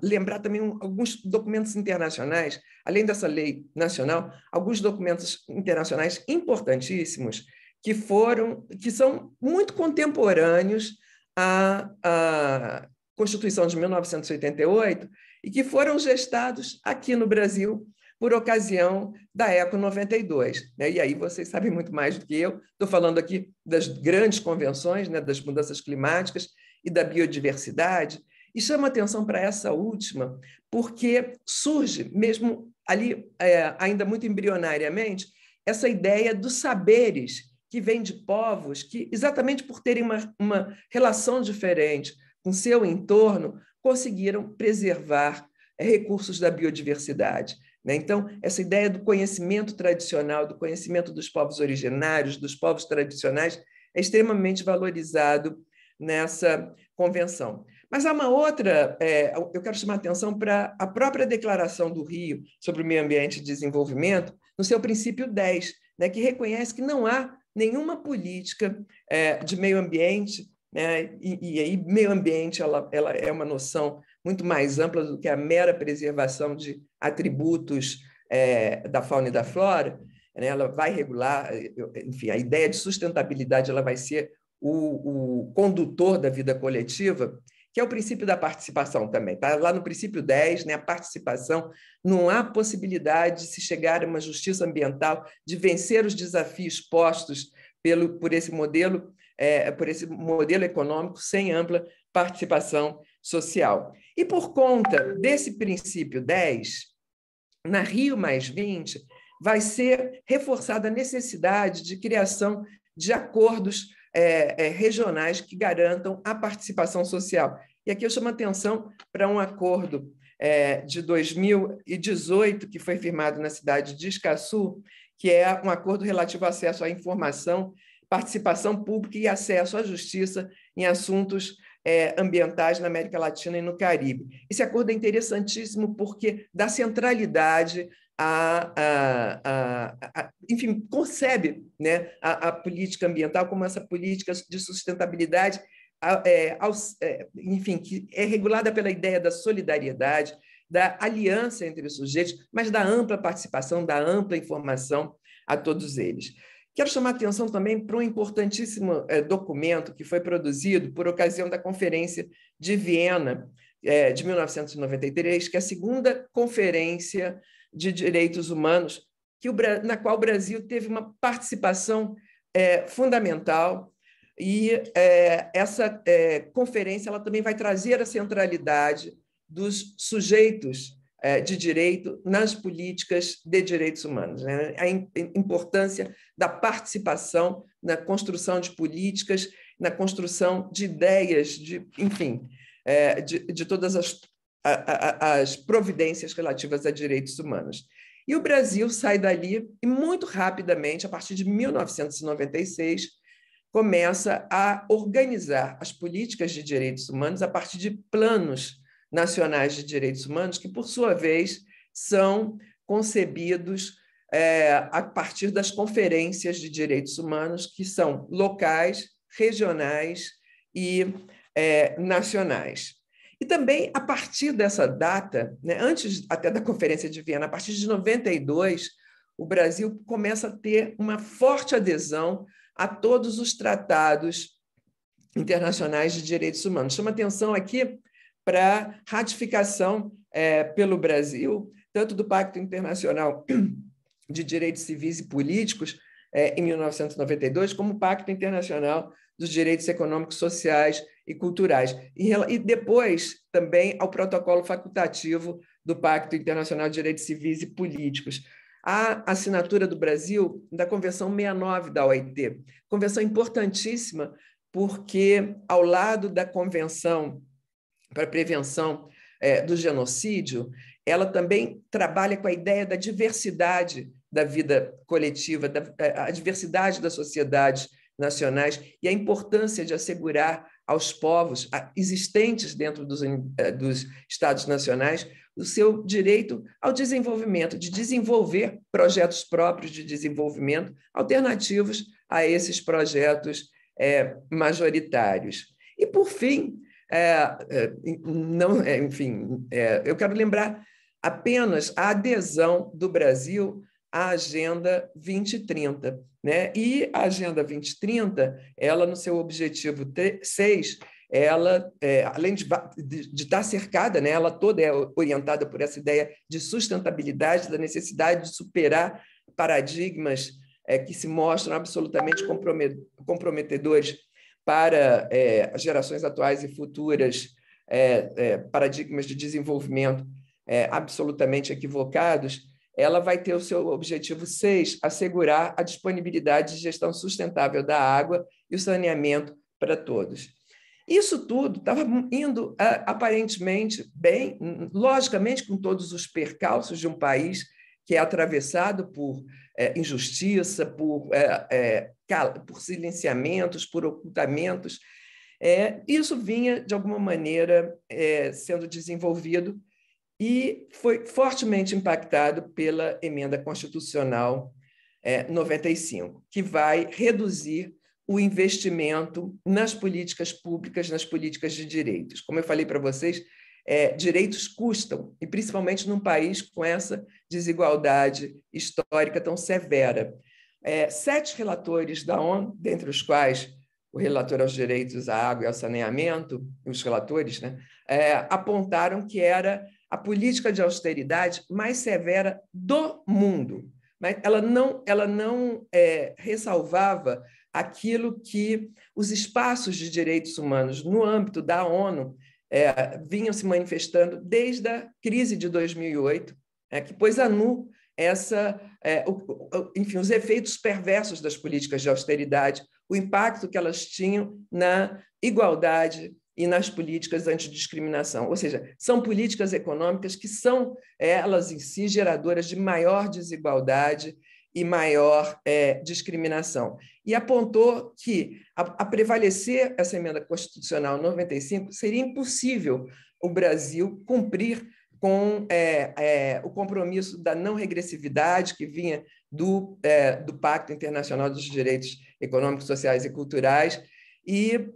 lembrar também alguns documentos internacionais, além dessa lei nacional, alguns documentos internacionais importantíssimos que são muito contemporâneos à Constituição de 1988 e que foram gestados aqui no Brasil por ocasião da ECO 92. Né? E aí vocês sabem muito mais do que eu. Estou falando aqui das grandes convenções, né, das mudanças climáticas e da biodiversidade. E chamo atenção para essa última, porque surge, mesmo ali, ainda muito embrionariamente, essa ideia dos saberes que vêm de povos que, exatamente por terem uma relação diferente com seu entorno, conseguiram preservar recursos da biodiversidade. Né? Então, essa ideia do conhecimento tradicional, do conhecimento dos povos originários, dos povos tradicionais, é extremamente valorizado nessa convenção. Mas há uma outra, eu quero chamar a atenção para a própria Declaração do Rio sobre o Meio Ambiente e Desenvolvimento, no seu princípio 10, né, que reconhece que não há nenhuma política de meio ambiente, né, e aí meio ambiente ela é uma noção muito mais ampla do que a mera preservação de atributos da fauna e da flora, né, ela vai regular, enfim, a ideia de sustentabilidade ela vai ser o condutor da vida coletiva, que é o princípio da participação também. Está lá no princípio 10, né, a participação. Não há possibilidade de se chegar a uma justiça ambiental, de vencer os desafios postos por esse modelo econômico sem ampla participação social. E por conta desse princípio 10, na Rio+20, vai ser reforçada a necessidade de criação de acordos regionais que garantam a participação social. E aqui eu chamo a atenção para um acordo de 2018, que foi firmado na cidade de Escazú, que é um acordo relativo ao acesso à informação, participação pública e acesso à justiça em assuntos ambientais na América Latina e no Caribe. Esse acordo é interessantíssimo porque dá centralidade enfim, concebe, né, a política ambiental como essa política de sustentabilidade, enfim, que é regulada pela ideia da solidariedade, da aliança entre os sujeitos, mas da ampla participação, da ampla informação a todos eles. Quero chamar a atenção também para um importantíssimo documento que foi produzido por ocasião da Conferência de Viena, de 1993, que é a segunda conferência de direitos humanos, na qual o Brasil teve uma participação fundamental, e essa conferência ela também vai trazer a centralidade dos sujeitos de direito nas políticas de direitos humanos, né? A importância da participação na construção de políticas, na construção de ideias, enfim, de todas as providências relativas a direitos humanos. E o Brasil sai dali e, muito rapidamente, a partir de 1996, começa a organizar as políticas de direitos humanos a partir de planos nacionais de direitos humanos, que, por sua vez, são concebidos a partir das conferências de direitos humanos, que são locais, regionais e nacionais. E também, a partir dessa data, né, antes até da Conferência de Viena, a partir de 92, o Brasil começa a ter uma forte adesão a todos os tratados internacionais de direitos humanos. Chama atenção aqui para a ratificação pelo Brasil, tanto do Pacto Internacional de Direitos Civis e Políticos, em 1992, como o Pacto Internacional dos Direitos Econômicos, Sociais e culturais. E depois também ao protocolo facultativo do Pacto Internacional de Direitos Civis e Políticos. A assinatura do Brasil da Convenção 69 da OIT, convenção importantíssima, porque, ao lado da Convenção para a Prevenção do Genocídio, ela também trabalha com a ideia da diversidade da vida coletiva, a diversidade das sociedades nacionais e a importância de assegurar aos povos existentes dentro dos Estados nacionais o seu direito ao desenvolvimento, de desenvolver projetos próprios de desenvolvimento alternativos a esses projetos majoritários. E, por fim, eu quero lembrar apenas a adesão do Brasil à Agenda 2030. Né? E a Agenda 2030, ela, no seu objetivo 6, ela, além de estar cercada, né, ela toda é orientada por essa ideia de sustentabilidade, da necessidade de superar paradigmas que se mostram absolutamente comprometedores para as gerações atuais e futuras, paradigmas de desenvolvimento absolutamente equivocados. Ela vai ter o seu objetivo 6, assegurar a disponibilidade de gestão sustentável da água e o saneamento para todos. Isso tudo estava indo aparentemente bem, logicamente, com todos os percalços de um país que é atravessado por injustiça, por silenciamentos, por ocultamentos. Isso vinha, de alguma maneira, sendo desenvolvido e foi fortemente impactado pela Emenda Constitucional 95, que vai reduzir o investimento nas políticas públicas, nas políticas de direitos. Como eu falei para vocês, direitos custam, e principalmente num país com essa desigualdade histórica tão severa. 7 relatores da ONU, dentre os quais o relator aos direitos à água e ao saneamento, os relatores, né, apontaram que era a política de austeridade mais severa do mundo. Mas ela não ressalvava aquilo que os espaços de direitos humanos no âmbito da ONU vinham se manifestando desde a crise de 2008, que pôs a nu os efeitos perversos das políticas de austeridade, o impacto que elas tinham na igualdade e nas políticas antidiscriminação. Ou seja, são políticas econômicas que são, elas em si, geradoras de maior desigualdade e maior discriminação. E apontou que, a prevalecer essa emenda constitucional 95, seria impossível o Brasil cumprir com o compromisso da não regressividade que vinha do Pacto Internacional dos Direitos Econômicos, Sociais e Culturais, e,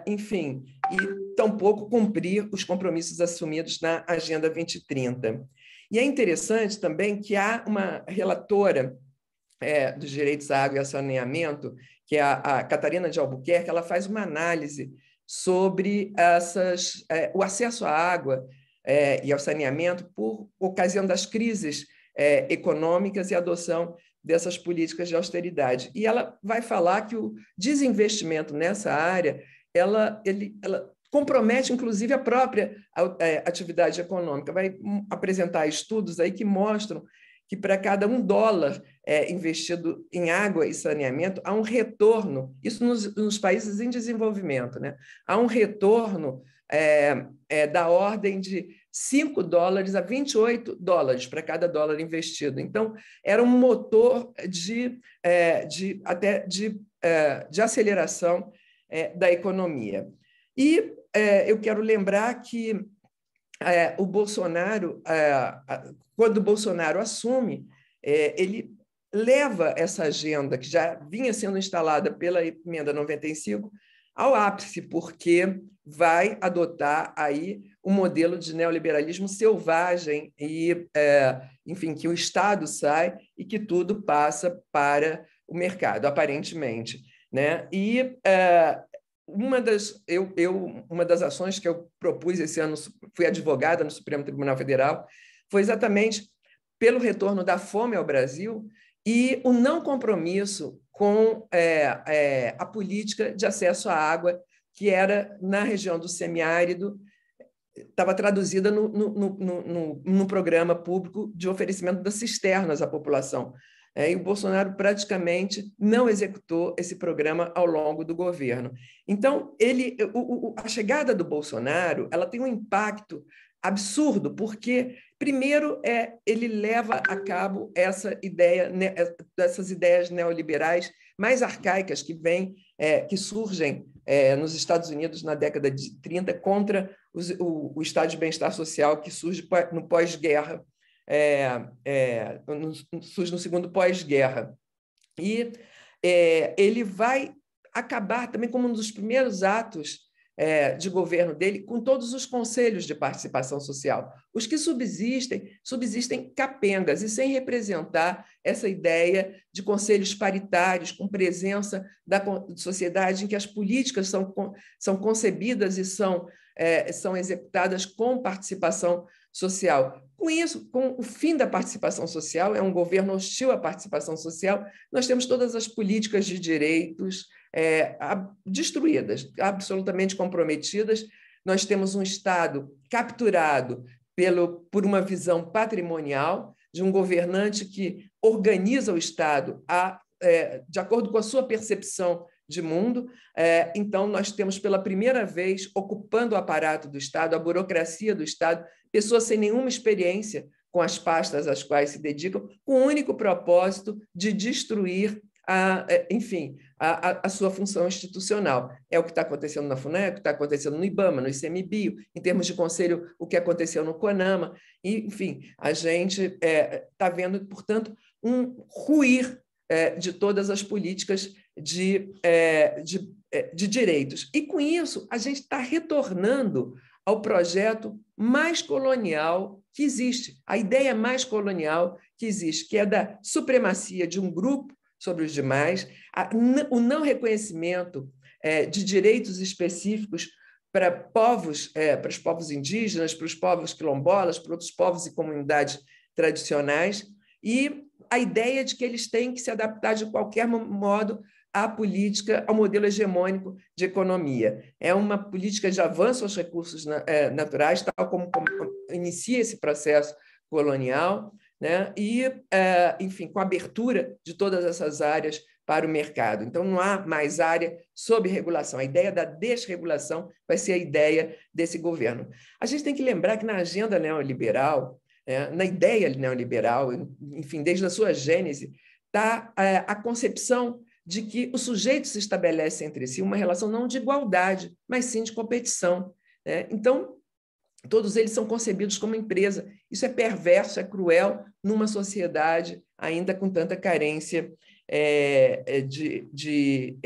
enfim, e tampouco cumprir os compromissos assumidos na Agenda 2030. E é interessante também que há uma relatora dos direitos à água e ao saneamento, que é a Catarina de Albuquerque, ela faz uma análise sobre o acesso à água e ao saneamento por ocasião das crises econômicas e a adoção dessas políticas de austeridade. E ela vai falar que o desinvestimento nessa área ela compromete, inclusive, a própria atividade econômica. Vai apresentar estudos aí que mostram que para cada $1 investido em água e saneamento, há um retorno, isso nos países em desenvolvimento, né? Há um retorno da ordem de $5 a $28 para cada $1 investido. Então, era um motor de aceleração da economia. E eu quero lembrar que o Bolsonaro, quando o Bolsonaro assume, ele leva essa agenda, que já vinha sendo instalada pela Emenda 95, ao ápice, porque vai adotar aí um modelo de neoliberalismo selvagem e, enfim, que o Estado sai e que tudo passa para o mercado, aparentemente, né? E uma das ações que eu propus esse ano, fui advogada no Supremo Tribunal Federal, foi exatamente pelo retorno da fome ao Brasil e o não compromisso com a política de acesso à água que era na região do semiárido, estava traduzida no programa público de oferecimento das cisternas à população. E o Bolsonaro praticamente não executou esse programa ao longo do governo. Então, a chegada do Bolsonaro ela tem um impacto absurdo, porque, primeiro, ele leva a cabo essas ideias neoliberais mais arcaicas que surgem nos Estados Unidos na década de 30 contra o estado de bem-estar social que surge no pós-guerra, surge no segundo pós-guerra. E ele vai acabar também como um dos primeiros atos de governo dele com todos os conselhos de participação social. Os que subsistem capengas e sem representar essa ideia de conselhos paritários com presença da sociedade em que as políticas são concebidas e são executadas com participação social. Com isso, com o fim da participação social, é um governo hostil à participação social, nós temos todas as políticas de direitos destruídas, absolutamente comprometidas. Nós temos um Estado capturado por uma visão patrimonial de um governante que organiza o Estado de acordo com a sua percepção de mundo. Então, nós temos, pela primeira vez, ocupando o aparato do Estado, a burocracia do Estado, pessoas sem nenhuma experiência com as pastas às quais se dedicam, com o único propósito de destruir a sua função institucional. É o que está acontecendo na FUNEP, o que está acontecendo no IBAMA, no ICMBio, em termos de conselho, o que aconteceu no CONAMA. E, enfim, a gente está vendo, portanto, um ruir de todas as políticas de direitos. E, com isso, a gente está retornando ao projeto mais colonial que existe, a ideia mais colonial que existe, que é da supremacia de um grupo sobre os demais, o não reconhecimento de direitos específicos para os povos indígenas, para os povos quilombolas, para outros povos e comunidades tradicionais, e a ideia de que eles têm que se adaptar de qualquer modo à política, ao modelo hegemônico de economia. É uma política de avanço aos recursos naturais, tal como inicia esse processo colonial, né? E, enfim, com a abertura de todas essas áreas para o mercado. Então, não há mais área sob regulação. A ideia da desregulação vai ser a ideia desse governo. A gente tem que lembrar que na agenda neoliberal, na ideia neoliberal, enfim, desde a sua gênese, está a concepção de que os sujeitos se estabelecem entre si uma relação não de igualdade, mas sim de competição. Então, todos eles são concebidos como empresa. Isso é perverso, é cruel numa sociedade ainda com tanta carência de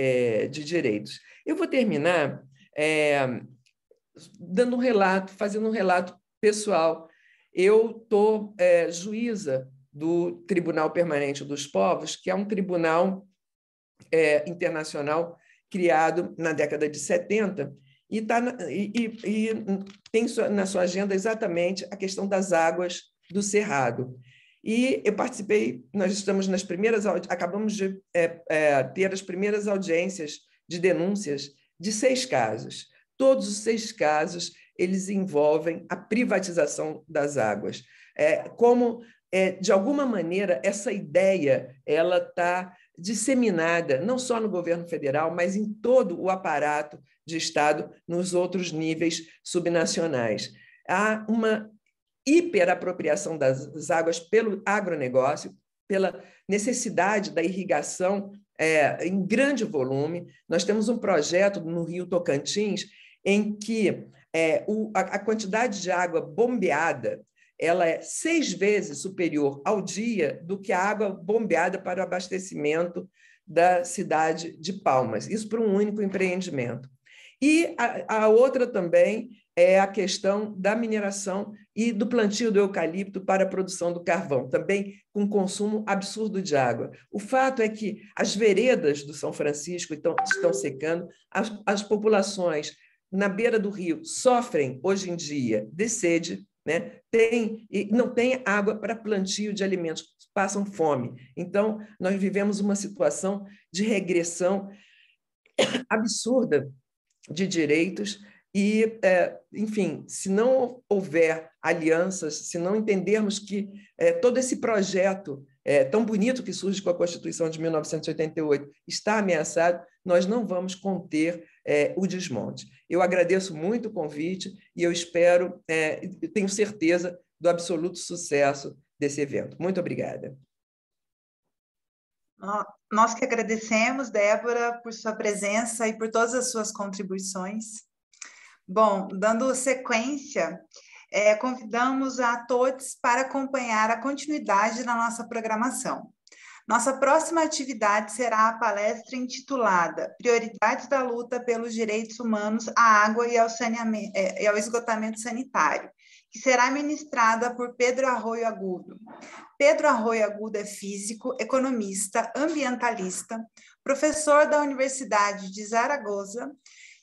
direitos. Eu vou terminar dando fazendo um relato pessoal. Eu estou juíza do Tribunal Permanente dos Povos, que é um tribunal internacional criado na década de 70, e tem na sua agenda exatamente a questão das águas do Cerrado. E eu participei, nós estamos acabamos de ter as primeiras audiências de denúncias de 6 casos. Todos os 6 casos, eles envolvem a privatização das águas. De alguma maneira, essa ideia ela está disseminada, não só no governo federal, mas em todo o aparato de Estado, nos outros níveis subnacionais. Há uma hiperapropriação das águas pelo agronegócio, pela necessidade da irrigação em grande volume. Nós temos um projeto no Rio Tocantins em que a quantidade de água bombeada ela é 6 vezes superior ao dia do que a água bombeada para o abastecimento da cidade de Palmas. Isso para um único empreendimento. E a outra também é a questão da mineração e do plantio do eucalipto para a produção do carvão, também com consumo absurdo de água. O fato é que as veredas do São Francisco estão secando, as populações na beira do rio sofrem, hoje em dia, de sede, né? Não tem água para plantio de alimentos, passam fome. Então, nós vivemos uma situação de regressão absurda de direitos e, enfim, se não houver alianças, se não entendermos que todo esse projeto tão bonito que surge com a Constituição de 1988 está ameaçado, nós não vamos conter o desmonte. Eu agradeço muito o convite e eu espero, tenho certeza do absoluto sucesso desse evento. Muito obrigada. Nós que agradecemos, Débora, por sua presença e por todas as suas contribuições. Bom, dando sequência, convidamos a todos para acompanhar a continuidade da nossa programação. Nossa próxima atividade será a palestra intitulada Prioridades da Luta pelos Direitos Humanos à Água e ao Esgotamento Sanitário, que será ministrada por Pedro Arroio Agudo. Pedro Arroio Agudo é físico, economista, ambientalista, professor da Universidade de Zaragoza,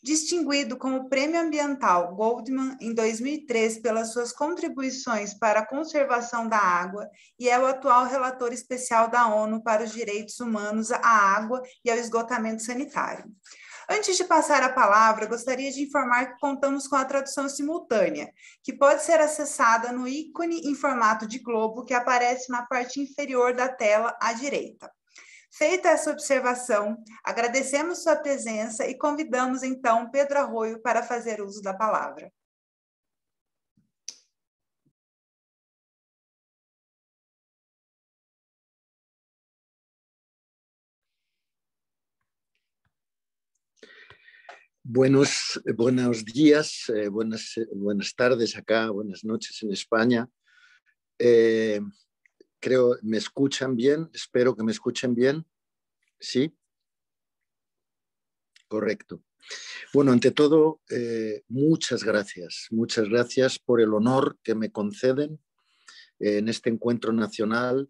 distinguido com o Prêmio Ambiental Goldman em 2003 pelas suas contribuições para a conservação da água e é o atual relator especial da ONU para os Direitos Humanos à Água e ao Esgotamento Sanitário. Antes de passar a palavra, gostaria de informar que contamos com a tradução simultânea, que pode ser acessada no ícone em formato de globo que aparece na parte inferior da tela à direita. Feita essa observação, agradecemos sua presença e convidamos, então, Pedro Arroio para fazer uso da palavra. Buenos días, buenas tardes acá, buenas noches en España. Creo, ¿me escuchan bien? Espero que me escuchen bien. ¿Sí? Correcto. Bueno, ante todo, muchas gracias por el honor que me conceden en este encuentro nacional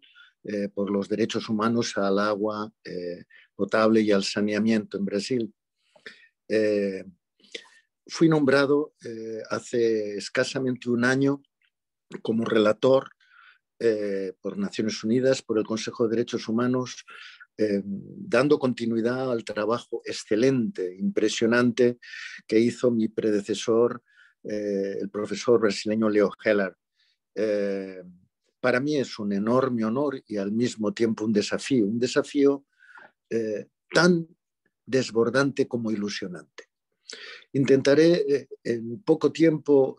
por los derechos humanos al agua potable y al saneamiento en Brasil. Fui nombrado hace escasamente un año como relator por Naciones Unidas, por el Consejo de Derechos Humanos, dando continuidad al trabajo excelente, impresionante que hizo mi predecesor, el profesor brasileño Leo Heller. Para mí es un enorme honor y al mismo tiempo un desafío tan desbordante como ilusionante. Intentaré en poco tiempo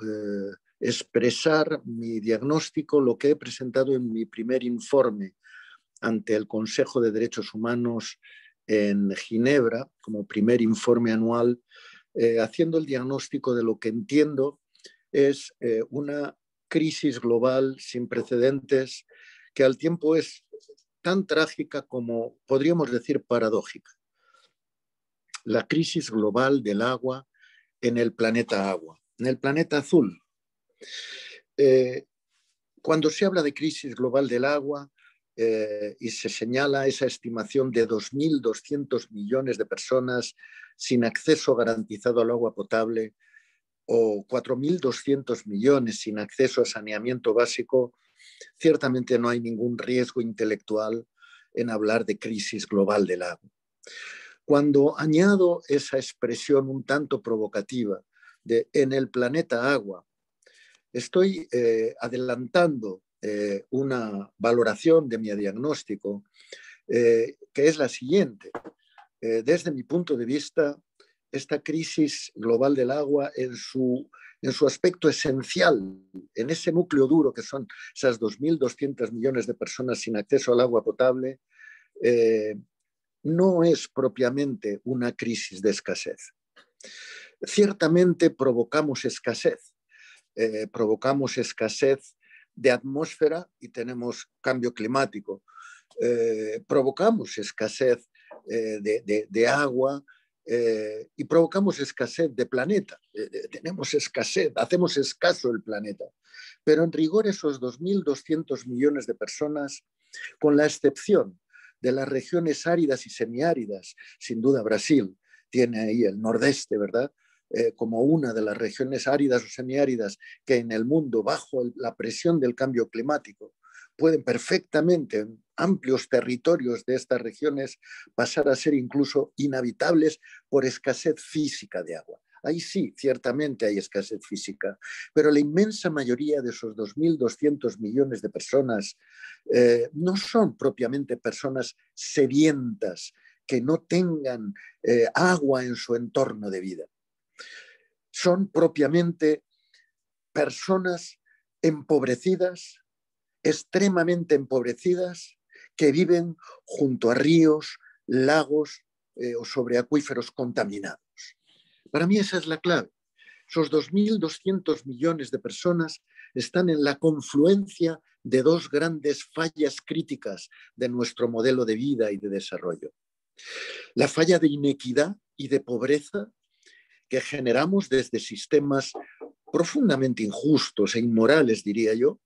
expresar mi diagnóstico, lo que he presentado en mi primer informe ante el Consejo de Derechos Humanos en Ginebra, como primer informe anual, haciendo el diagnóstico de lo que entiendo es una crisis global sin precedentes que al tiempo es tan trágica como podríamos decir paradójica. La crisis global del agua en el planeta agua, en el planeta azul. Cuando se habla de crisis global del agua y se señala esa estimación de 2.200 millones de personas sin acceso garantizado al agua potable o 4.200 millones sin acceso a saneamiento básico, ciertamente no hay ningún riesgo intelectual en hablar de crisis global del agua. Cuando añado esa expresión un tanto provocativa de en el planeta agua, estoy adelantando una valoración de mi diagnóstico que es la siguiente. Desde mi punto de vista, esta crisis global del agua en su aspecto esencial, en ese núcleo duro que son esas 2.200 millones de personas sin acceso al agua potable, no es propiamente una crisis de escasez. Ciertamente provocamos escasez de atmósfera y tenemos cambio climático. Provocamos escasez de agua y provocamos escasez de planeta. Tenemos escasez, hacemos escaso el planeta. Pero en rigor esos 2.200 millones de personas, con la excepción de las regiones áridas y semiáridas, sin duda Brasil tiene ahí el nordeste, ¿verdad? Como una de las regiones áridas o semiáridas que en el mundo, bajo la presión del cambio climático, pueden perfectamente amplios territorios de estas regiones pasar a ser incluso inhabitables por escasez física de agua. ahí sí, ciertamente hay escasez física, pero la inmensa mayoría de esos 2.200 millones de personas no son propiamente personas sedientas que no tengan agua en su entorno de vida. Son propiamente personas empobrecidas, extremadamente empobrecidas, que viven junto a ríos, lagos o sobre acuíferos contaminados. Para mí esa es la clave. Esos 2.200 millones de personas están en la confluencia de dos grandes fallas críticas de nuestro modelo de vida y de desarrollo. La falla de inequidad y de pobreza que generamos desde sistemas profundamente injustos e inmorales, diría yo,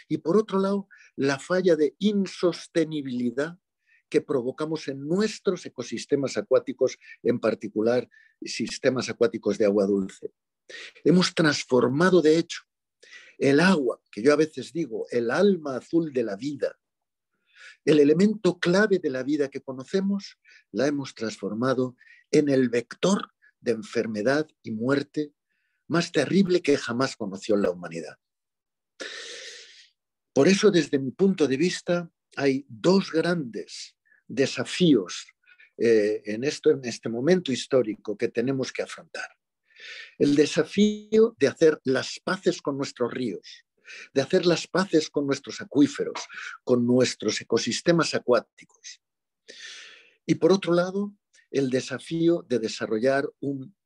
y por otro lado, la falla de insostenibilidad que provocamos en nuestros ecosistemas acuáticos, en particular sistemas acuáticos de agua dulce. Hemos transformado, de hecho, el agua, que yo a veces digo, el alma azul de la vida, el elemento clave de la vida que conocemos, la hemos transformado en el vector de enfermedad y muerte más terrible que jamás conoció la humanidad. Por eso, desde mi punto de vista, hay dos grandes desafíos en este momento histórico que tenemos que afrontar. El desafío de hacer las paces con nuestros ríos, de hacer las paces con nuestros acuíferos, con nuestros ecosistemas acuáticos. Y por otro lado, el desafío de desarrollar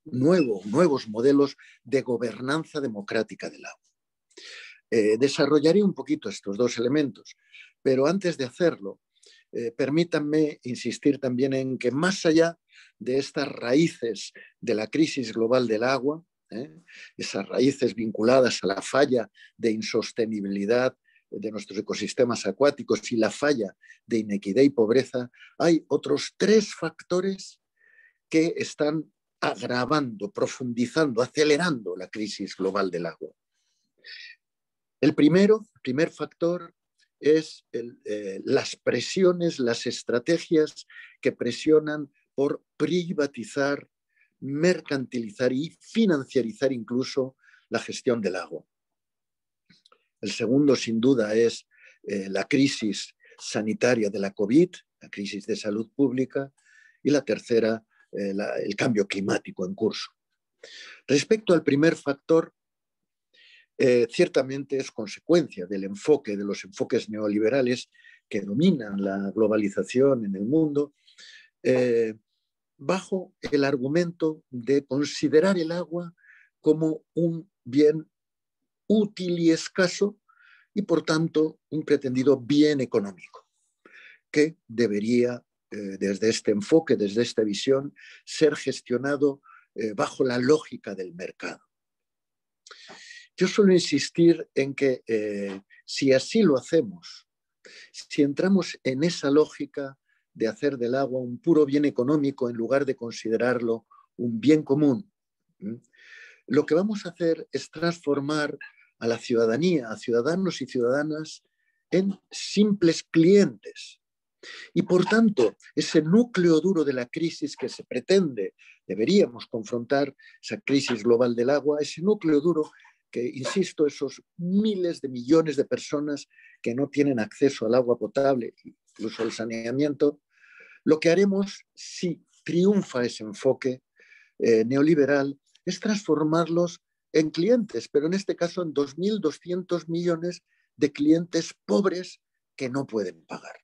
nuevos modelos de gobernanza democrática del agua. Desarrollaré un poquito estos dos elementos, pero antes de hacerlo, permítanme insistir también en que más allá de estas raíces de la crisis global del agua, esas raíces vinculadas a la falla de insostenibilidad de nuestros ecosistemas acuáticos y la falla de inequidad y pobreza, hay otros tres factores que están agravando, profundizando, acelerando la crisis global del agua. El primer factor es las presiones, las estrategias que presionan por privatizar, mercantilizar y financiarizar incluso la gestión del agua. El segundo, sin duda, es la crisis sanitaria de la COVID, la crisis de salud pública, y la tercera, el cambio climático en curso. Respecto al primer factor, ciertamente es consecuencia de los enfoques neoliberales que dominan la globalización en el mundo, bajo el argumento de considerar el agua como un bien útil y escaso y, por tanto, un pretendido bien económico, que debería, desde este enfoque, desde esta visión, ser gestionado bajo la lógica del mercado. Yo suelo insistir en que si así lo hacemos, si entramos en esa lógica de hacer del agua un puro bien económico en lugar de considerarlo un bien común, lo que vamos a hacer es transformar a la ciudadanía, a ciudadanos y ciudadanas, en simples clientes. Y por tanto, ese núcleo duro de la crisis que se pretende, deberíamos confrontar, esa crisis global del agua, ese núcleo duro que, insisto, esos miles de millones de personas que no tienen acceso al agua potable, incluso al saneamiento, lo que haremos si triunfa ese enfoque neoliberal es transformarlos en clientes, pero en este caso en 2.200 millones de clientes pobres que no pueden pagar.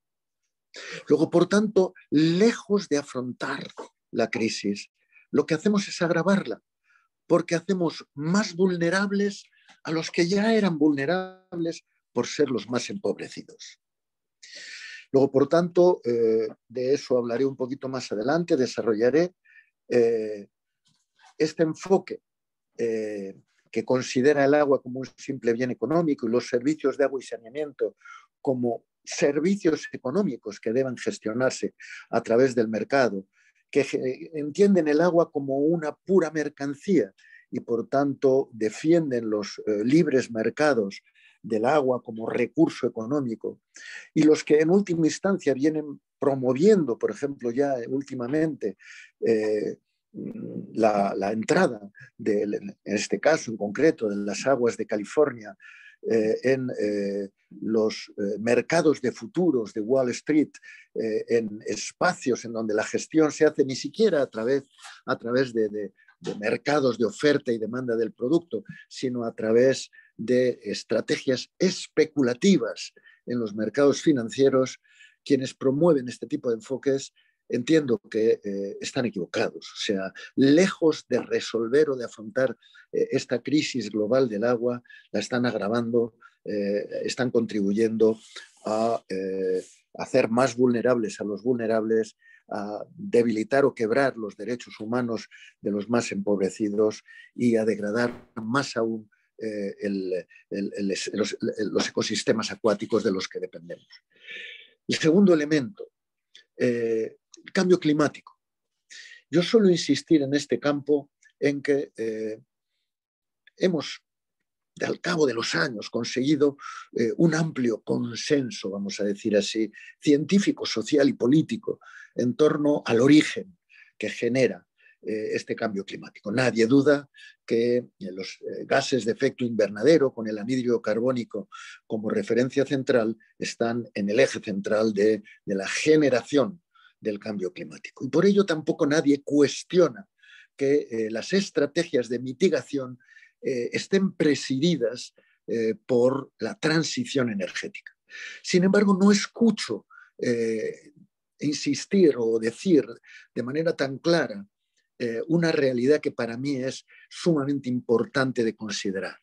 Luego, por tanto, lejos de afrontar la crisis, lo que hacemos es agravarla, porque hacemos más vulnerables a los que ya eran vulnerables por ser los más empobrecidos. Luego, por tanto, de eso hablaré un poquito más adelante, desarrollaré este enfoque que considera el agua como un simple bien económico y los servicios de agua y saneamiento como servicios económicos que deben gestionarse a través del mercado, que entienden el agua como una pura mercancía y por tanto defienden los libres mercados del agua como recurso económico, y los que en última instancia vienen promoviendo, por ejemplo, ya últimamente, la entrada, en este caso en concreto, de las aguas de California en los mercados de futuros de Wall Street, en espacios en donde la gestión se hace ni siquiera a través de mercados de oferta y demanda del producto, sino a través de estrategias especulativas en los mercados financieros. Quienes promueven este tipo de enfoques entiendo que están equivocados. O sea, lejos de resolver o de afrontar esta crisis global del agua, la están agravando, están contribuyendo a hacer más vulnerables a los vulnerables, a debilitar o quebrar los derechos humanos de los más empobrecidos y a degradar más aún los ecosistemas acuáticos de los que dependemos. El segundo elemento, el cambio climático. Yo suelo insistir en este campo en que hemos, al cabo de los años, conseguido un amplio consenso, vamos a decir así, científico, social y político en torno al origen que genera este cambio climático. Nadie duda que los gases de efecto invernadero, con el anhídrido carbónico como referencia central, están en el eje central de la generación del cambio climático. Y por ello tampoco nadie cuestiona que las estrategias de mitigación estén presididas por la transición energética. Sin embargo, no escucho insistir o decir de manera tan clara una realidad que para mí es sumamente importante de considerar.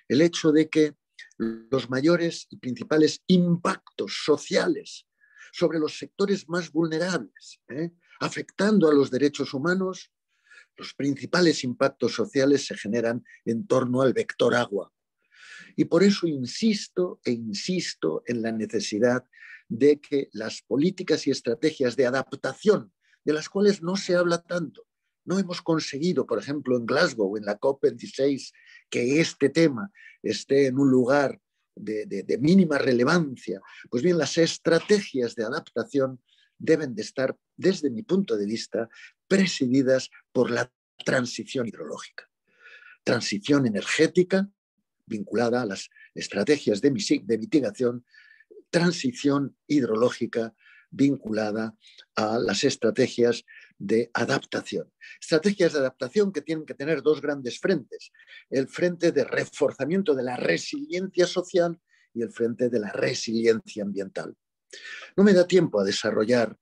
El hecho de que los mayores y principales impactos sociales sobre los sectores más vulnerables, afectando a los derechos humanos, los principales impactos sociales se generan en torno al vector agua. Y por eso insisto e insisto en la necesidad de que las políticas y estrategias de adaptación, de las cuales no se habla tanto, no hemos conseguido, por ejemplo, en Glasgow, en la COP26, que este tema esté en un lugar de mínima relevancia. Pues bien, las estrategias de adaptación deben de estar, desde mi punto de vista, presididas por la transición hidrológica. Transición energética, vinculada a las estrategias de mitigación, transición hidrológica, vinculada a las estrategias de adaptación. Estrategias de adaptación que tienen que tener dos grandes frentes: el frente de reforzamiento de la resiliencia social y el frente de la resiliencia ambiental. No me da tiempo a desarrollar,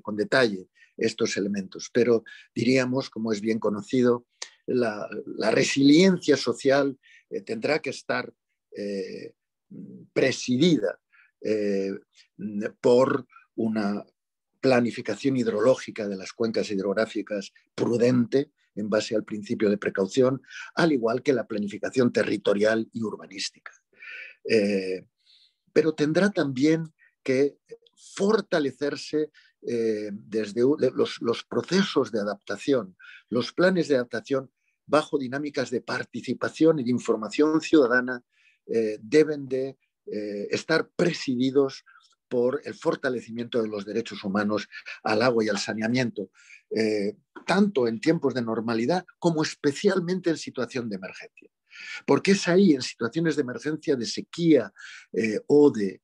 con detalle estos elementos, pero diríamos, como es bien conocido, la resiliencia social tendrá que estar presidida por una planificación hidrológica de las cuencas hidrográficas prudente, en base al principio de precaución, al igual que la planificación territorial y urbanística. Pero tendrá también que fortalecerse desde los procesos de adaptación, los planes de adaptación bajo dinámicas de participación y de información ciudadana deben de estar presididos por el fortalecimiento de los derechos humanos al agua y al saneamiento, tanto en tiempos de normalidad como especialmente en situación de emergencia. Porque es ahí, en situaciones de emergencia, de sequía o de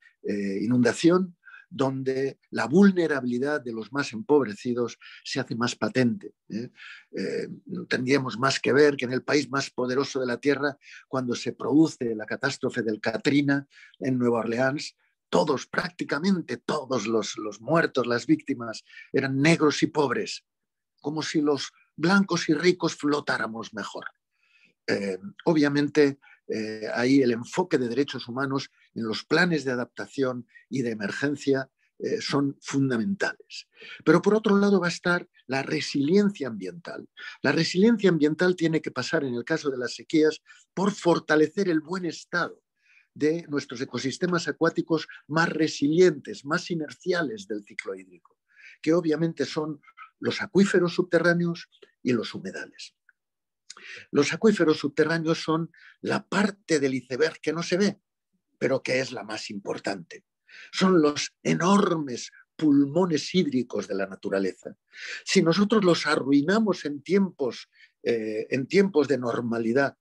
inundación, donde la vulnerabilidad de los más empobrecidos se hace más patente. No tendríamos más que ver que en el país más poderoso de la Tierra, cuando se produce la catástrofe del Katrina en Nueva Orleans, prácticamente todos los muertos, las víctimas, eran negros y pobres, como si los blancos y ricos flotáramos mejor. Obviamente, ahí el enfoque de derechos humanos en los planes de adaptación y de emergencia son fundamentales. Pero por otro lado va a estar la resiliencia ambiental. La resiliencia ambiental tiene que pasar, en el caso de las sequías, por fortalecer el buen estado de nuestros ecosistemas acuáticos más resilientes, más inerciales del ciclo hídrico, que obviamente son los acuíferos subterráneos y los humedales. Los acuíferos subterráneos son la parte del iceberg que no se ve, pero que es la más importante. Son los enormes pulmones hídricos de la naturaleza. Si nosotros los arruinamos en tiempos de normalidad,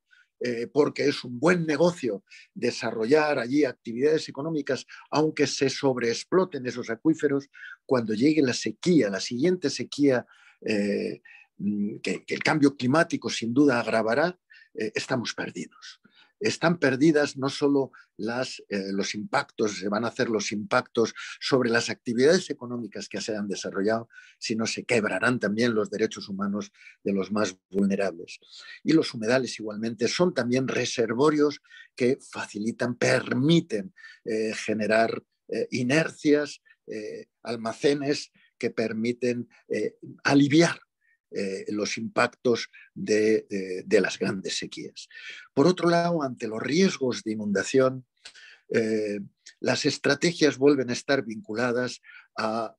porque es un buen negocio desarrollar allí actividades económicas, aunque se sobreexploten esos acuíferos, cuando llegue la sequía, la siguiente sequía, que el cambio climático sin duda agravará, estamos perdidos. Están perdidas no solo los impactos, se van a hacer los impactos sobre las actividades económicas que se han desarrollado, sino se quebrarán también los derechos humanos de los más vulnerables. Y los humedales igualmente son también reservorios que facilitan, permiten generar inercias, almacenes que permiten aliviar los impactos de las grandes sequías. Por otro lado, ante los riesgos de inundación, las estrategias vuelven a estar vinculadas a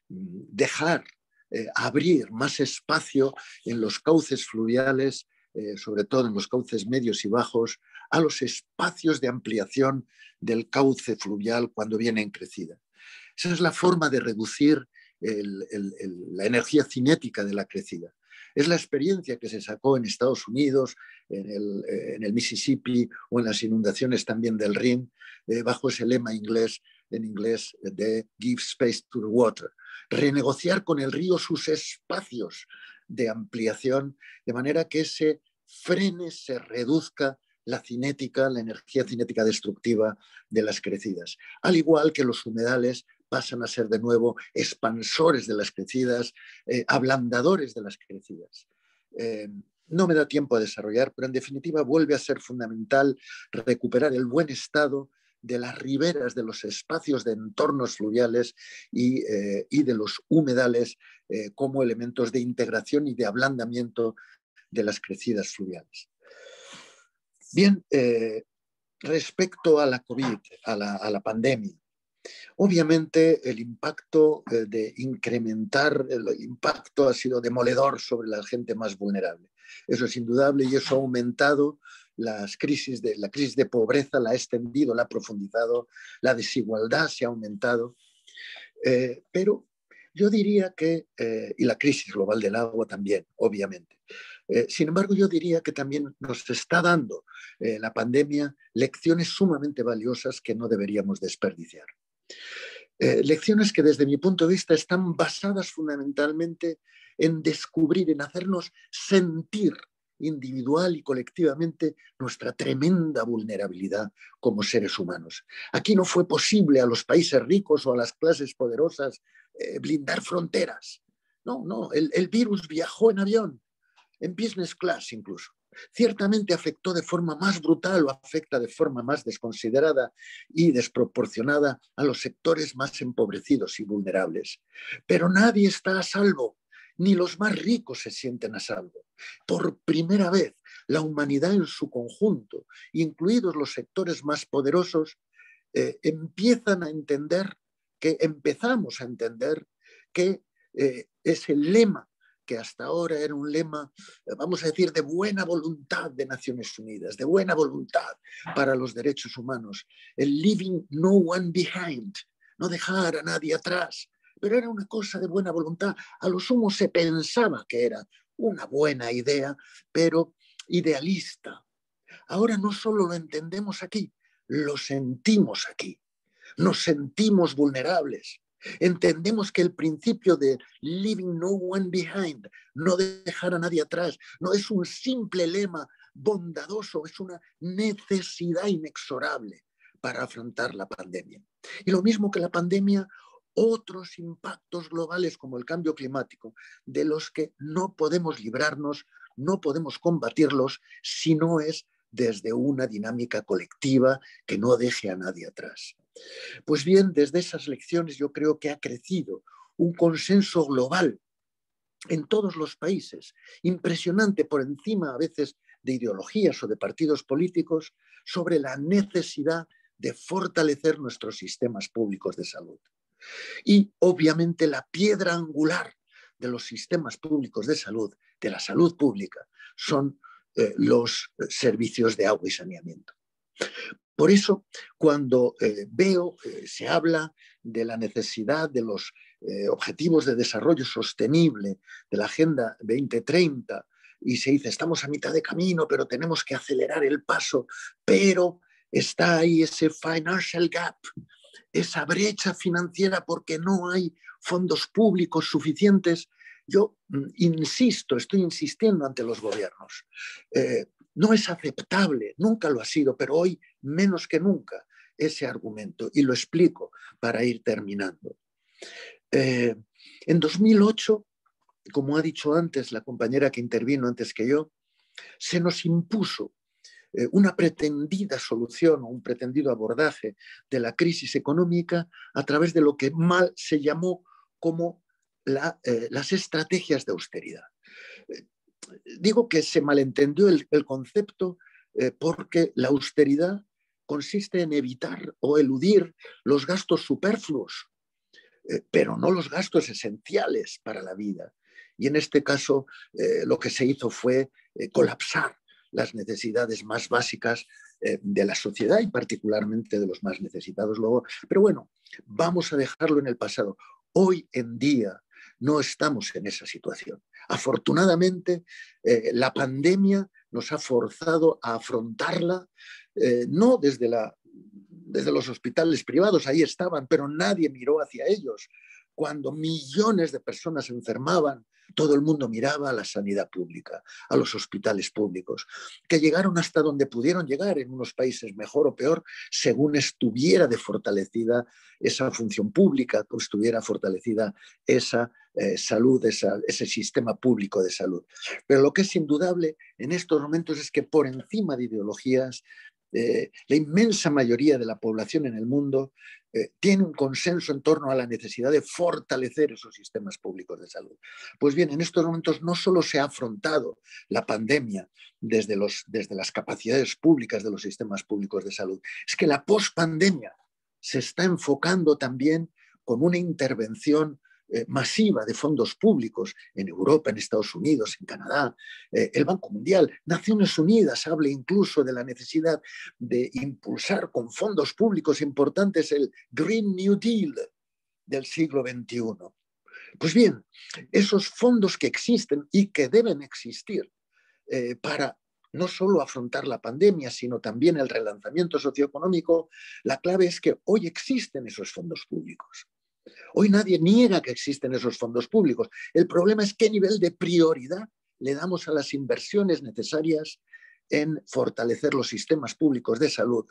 dejar abrir más espacio en los cauces fluviales, sobre todo en los cauces medios y bajos, a los espacios de ampliación del cauce fluvial cuando viene en crecida. Esa es la forma de reducir la energía cinética de la crecida. Es la experiencia que se sacó en Estados Unidos, en el Mississippi o en las inundaciones también del Rin, bajo ese lema en inglés de Give Space to the Water. Renegociar con el río sus espacios de ampliación, de manera que se frene, se reduzca la cinética, la energía cinética destructiva de las crecidas. Al igual que los humedales pasan a ser de nuevo expansores de las crecidas, ablandadores de las crecidas. No me da tiempo a desarrollar, pero en definitiva vuelve a ser fundamental recuperar el buen estado de las riberas, de los espacios de entornos fluviales y de los humedales como elementos de integración y de ablandamiento de las crecidas fluviales. Bien, respecto a la COVID, a la pandemia, obviamente el impacto de incrementar el impacto ha sido demoledor sobre la gente más vulnerable. Eso es indudable y eso ha aumentado la crisis de pobreza, la ha extendido, la ha profundizado, la desigualdad se ha aumentado. Pero yo diría que, y la crisis global del agua también, obviamente. Sin embargo, yo diría que también nos está dando la pandemia lecciones sumamente valiosas que no deberíamos desperdiciar. Lecciones que desde mi punto de vista están basadas fundamentalmente en descubrir, en hacernos sentir individual y colectivamente nuestra tremenda vulnerabilidad como seres humanos. Aquí no fue posible a los países ricos o a las clases poderosas blindar fronteras. No, el virus viajó en avión, en business class incluso. Ciertamente afectó de forma más brutal o afecta de forma más desconsiderada y desproporcionada a los sectores más empobrecidos y vulnerables. Pero nadie está a salvo, ni los más ricos se sienten a salvo. Por primera vez, la humanidad en su conjunto, incluidos los sectores más poderosos, empezamos a entender que es el lema que hasta ahora era un lema, vamos a decir, de buena voluntad de Naciones Unidas, de buena voluntad para los derechos humanos, el leaving no one behind, no dejar a nadie atrás, pero era una cosa de buena voluntad. A lo sumo se pensaba que era una buena idea, pero idealista. Ahora no solo lo entendemos aquí, lo sentimos aquí, nos sentimos vulnerables. Entendemos que el principio de leaving no one behind, no dejar a nadie atrás, no es un simple lema bondadoso, es una necesidad inexorable para afrontar la pandemia. Y lo mismo que la pandemia, otros impactos globales como el cambio climático, de los que no podemos librarnos, no podemos combatirlos, si no es desde una dinámica colectiva que no deje a nadie atrás. Pues bien, desde esas lecciones yo creo que ha crecido un consenso global en todos los países, impresionante por encima a veces de ideologías o de partidos políticos, sobre la necesidad de fortalecer nuestros sistemas públicos de salud. Y obviamente la piedra angular de los sistemas públicos de salud, de la salud pública, son los servicios de agua y saneamiento. Por eso, cuando se habla de la necesidad de los objetivos de desarrollo sostenible de la Agenda 2030, y se dice, estamos a mitad de camino, pero tenemos que acelerar el paso, pero está ahí ese financial gap, esa brecha financiera porque no hay fondos públicos suficientes. Yo estoy insistiendo ante los gobiernos. No es aceptable, nunca lo ha sido, pero hoy menos que nunca ese argumento. Y lo explico para ir terminando. En 2008, como ha dicho antes la compañera que intervino antes que yo, se nos impuso una pretendida solución o un pretendido abordaje de la crisis económica a través de lo que mal se llamó como las estrategias de austeridad. Digo que se malentendió el concepto porque la austeridad consiste en evitar o eludir los gastos superfluos, pero no los gastos esenciales para la vida. Y en este caso lo que se hizo fue colapsar las necesidades más básicas de la sociedad y particularmente de los más necesitados. Luego, pero bueno, vamos a dejarlo en el pasado. Hoy en día no estamos en esa situación. Afortunadamente, la pandemia nos ha forzado a afrontarla, no desde los hospitales privados, ahí estaban, pero nadie miró hacia ellos. Cuando millones de personas se enfermaban, todo el mundo miraba a la sanidad pública, a los hospitales públicos, que llegaron hasta donde pudieron llegar, en unos países mejor o peor, según estuviera de fortalecida esa función pública, o estuviera fortalecida esa salud, ese sistema público de salud. Pero lo que es indudable en estos momentos es que por encima de ideologías, la inmensa mayoría de la población en el mundo tiene un consenso en torno a la necesidad de fortalecer esos sistemas públicos de salud. Pues bien, en estos momentos no solo se ha afrontado la pandemia desde las capacidades públicas de los sistemas públicos de salud, es que la pospandemia se está enfocando también con una intervención masiva de fondos públicos en Europa, en Estados Unidos, en Canadá, el Banco Mundial, Naciones Unidas habla incluso de la necesidad de impulsar con fondos públicos importantes el Green New Deal del siglo XXI. Pues bien, esos fondos que existen y que deben existir para no solo afrontar la pandemia, sino también el relanzamiento socioeconómico, la clave es que hoy existen esos fondos públicos. Hoy nadie niega que existen esos fondos públicos. El problema es qué nivel de prioridad le damos a las inversiones necesarias en fortalecer los sistemas públicos de salud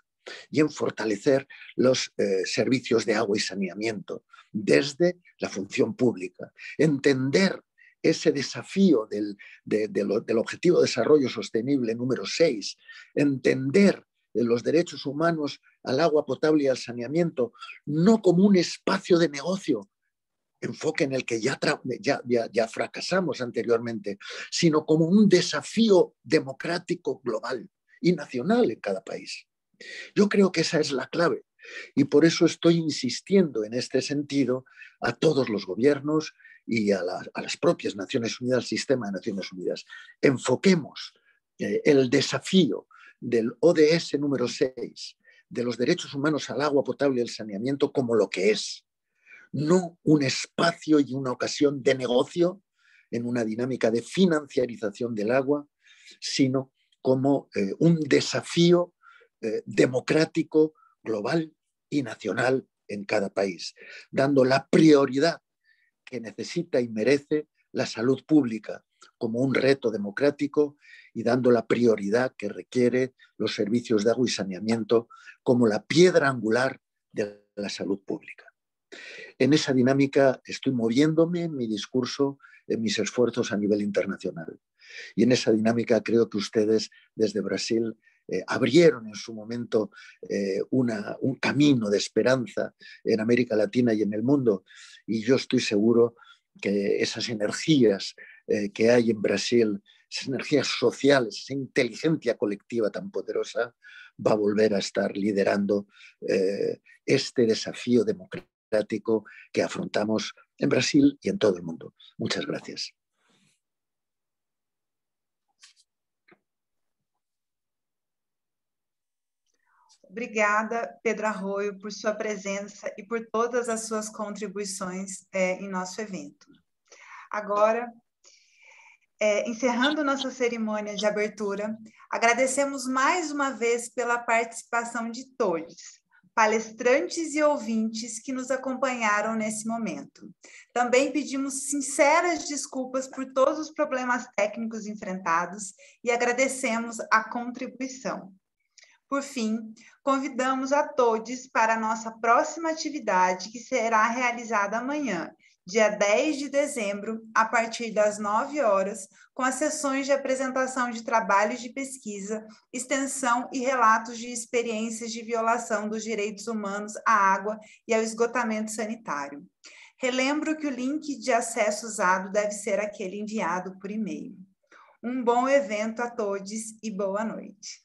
y en fortalecer los servicios de agua y saneamiento desde la función pública. Entender ese desafío del Objetivo de Desarrollo Sostenible número 6, entender los derechos humanos al agua potable y al saneamiento, no como un espacio de negocio, enfoque en el que ya fracasamos anteriormente, sino como un desafío democrático global y nacional en cada país. Yo creo que esa es la clave y por eso estoy insistiendo en este sentido a todos los gobiernos y a las propias Naciones Unidas, al sistema de Naciones Unidas. Enfoquemos el desafío del ODS número 6, de los derechos humanos al agua potable y el saneamiento como lo que es, no un espacio y una ocasión de negocio en una dinámica de financiarización del agua, sino como un desafío democrático, global y nacional en cada país, dando la prioridad que necesita y merece la salud pública como un reto democrático y dando la prioridad que requiere los servicios de agua y saneamiento como la piedra angular de la salud pública. En esa dinámica estoy moviéndome en mi discurso, en mis esfuerzos a nivel internacional. Y en esa dinámica creo que ustedes desde Brasil abrieron en su momento un camino de esperanza en América Latina y en el mundo. Y yo estoy seguro que esas energías que hay en Brasil, esas energías sociales, esa inteligencia colectiva tan poderosa, va a volver a estar liderando este desafío democrático que afrontamos en Brasil y en todo el mundo. Muchas gracias. Obrigada, Pedro Arroio, por sua presença e por todas as suas contribuições em nosso evento. Agora, encerrando nossa cerimônia de abertura, agradecemos mais uma vez pela participação de todos, palestrantes e ouvintes que nos acompanharam nesse momento. Também pedimos sinceras desculpas por todos os problemas técnicos enfrentados e agradecemos a contribuição. Por fim, convidamos a todos para a nossa próxima atividade, que será realizada amanhã, dia 10 de dezembro, a partir das 9 horas, com as sessões de apresentação de trabalhos de pesquisa, extensão e relatos de experiências de violação dos direitos humanos à água e ao esgotamento sanitário. Relembro que o link de acesso usado deve ser aquele enviado por e-mail. Um bom evento a todos e boa noite.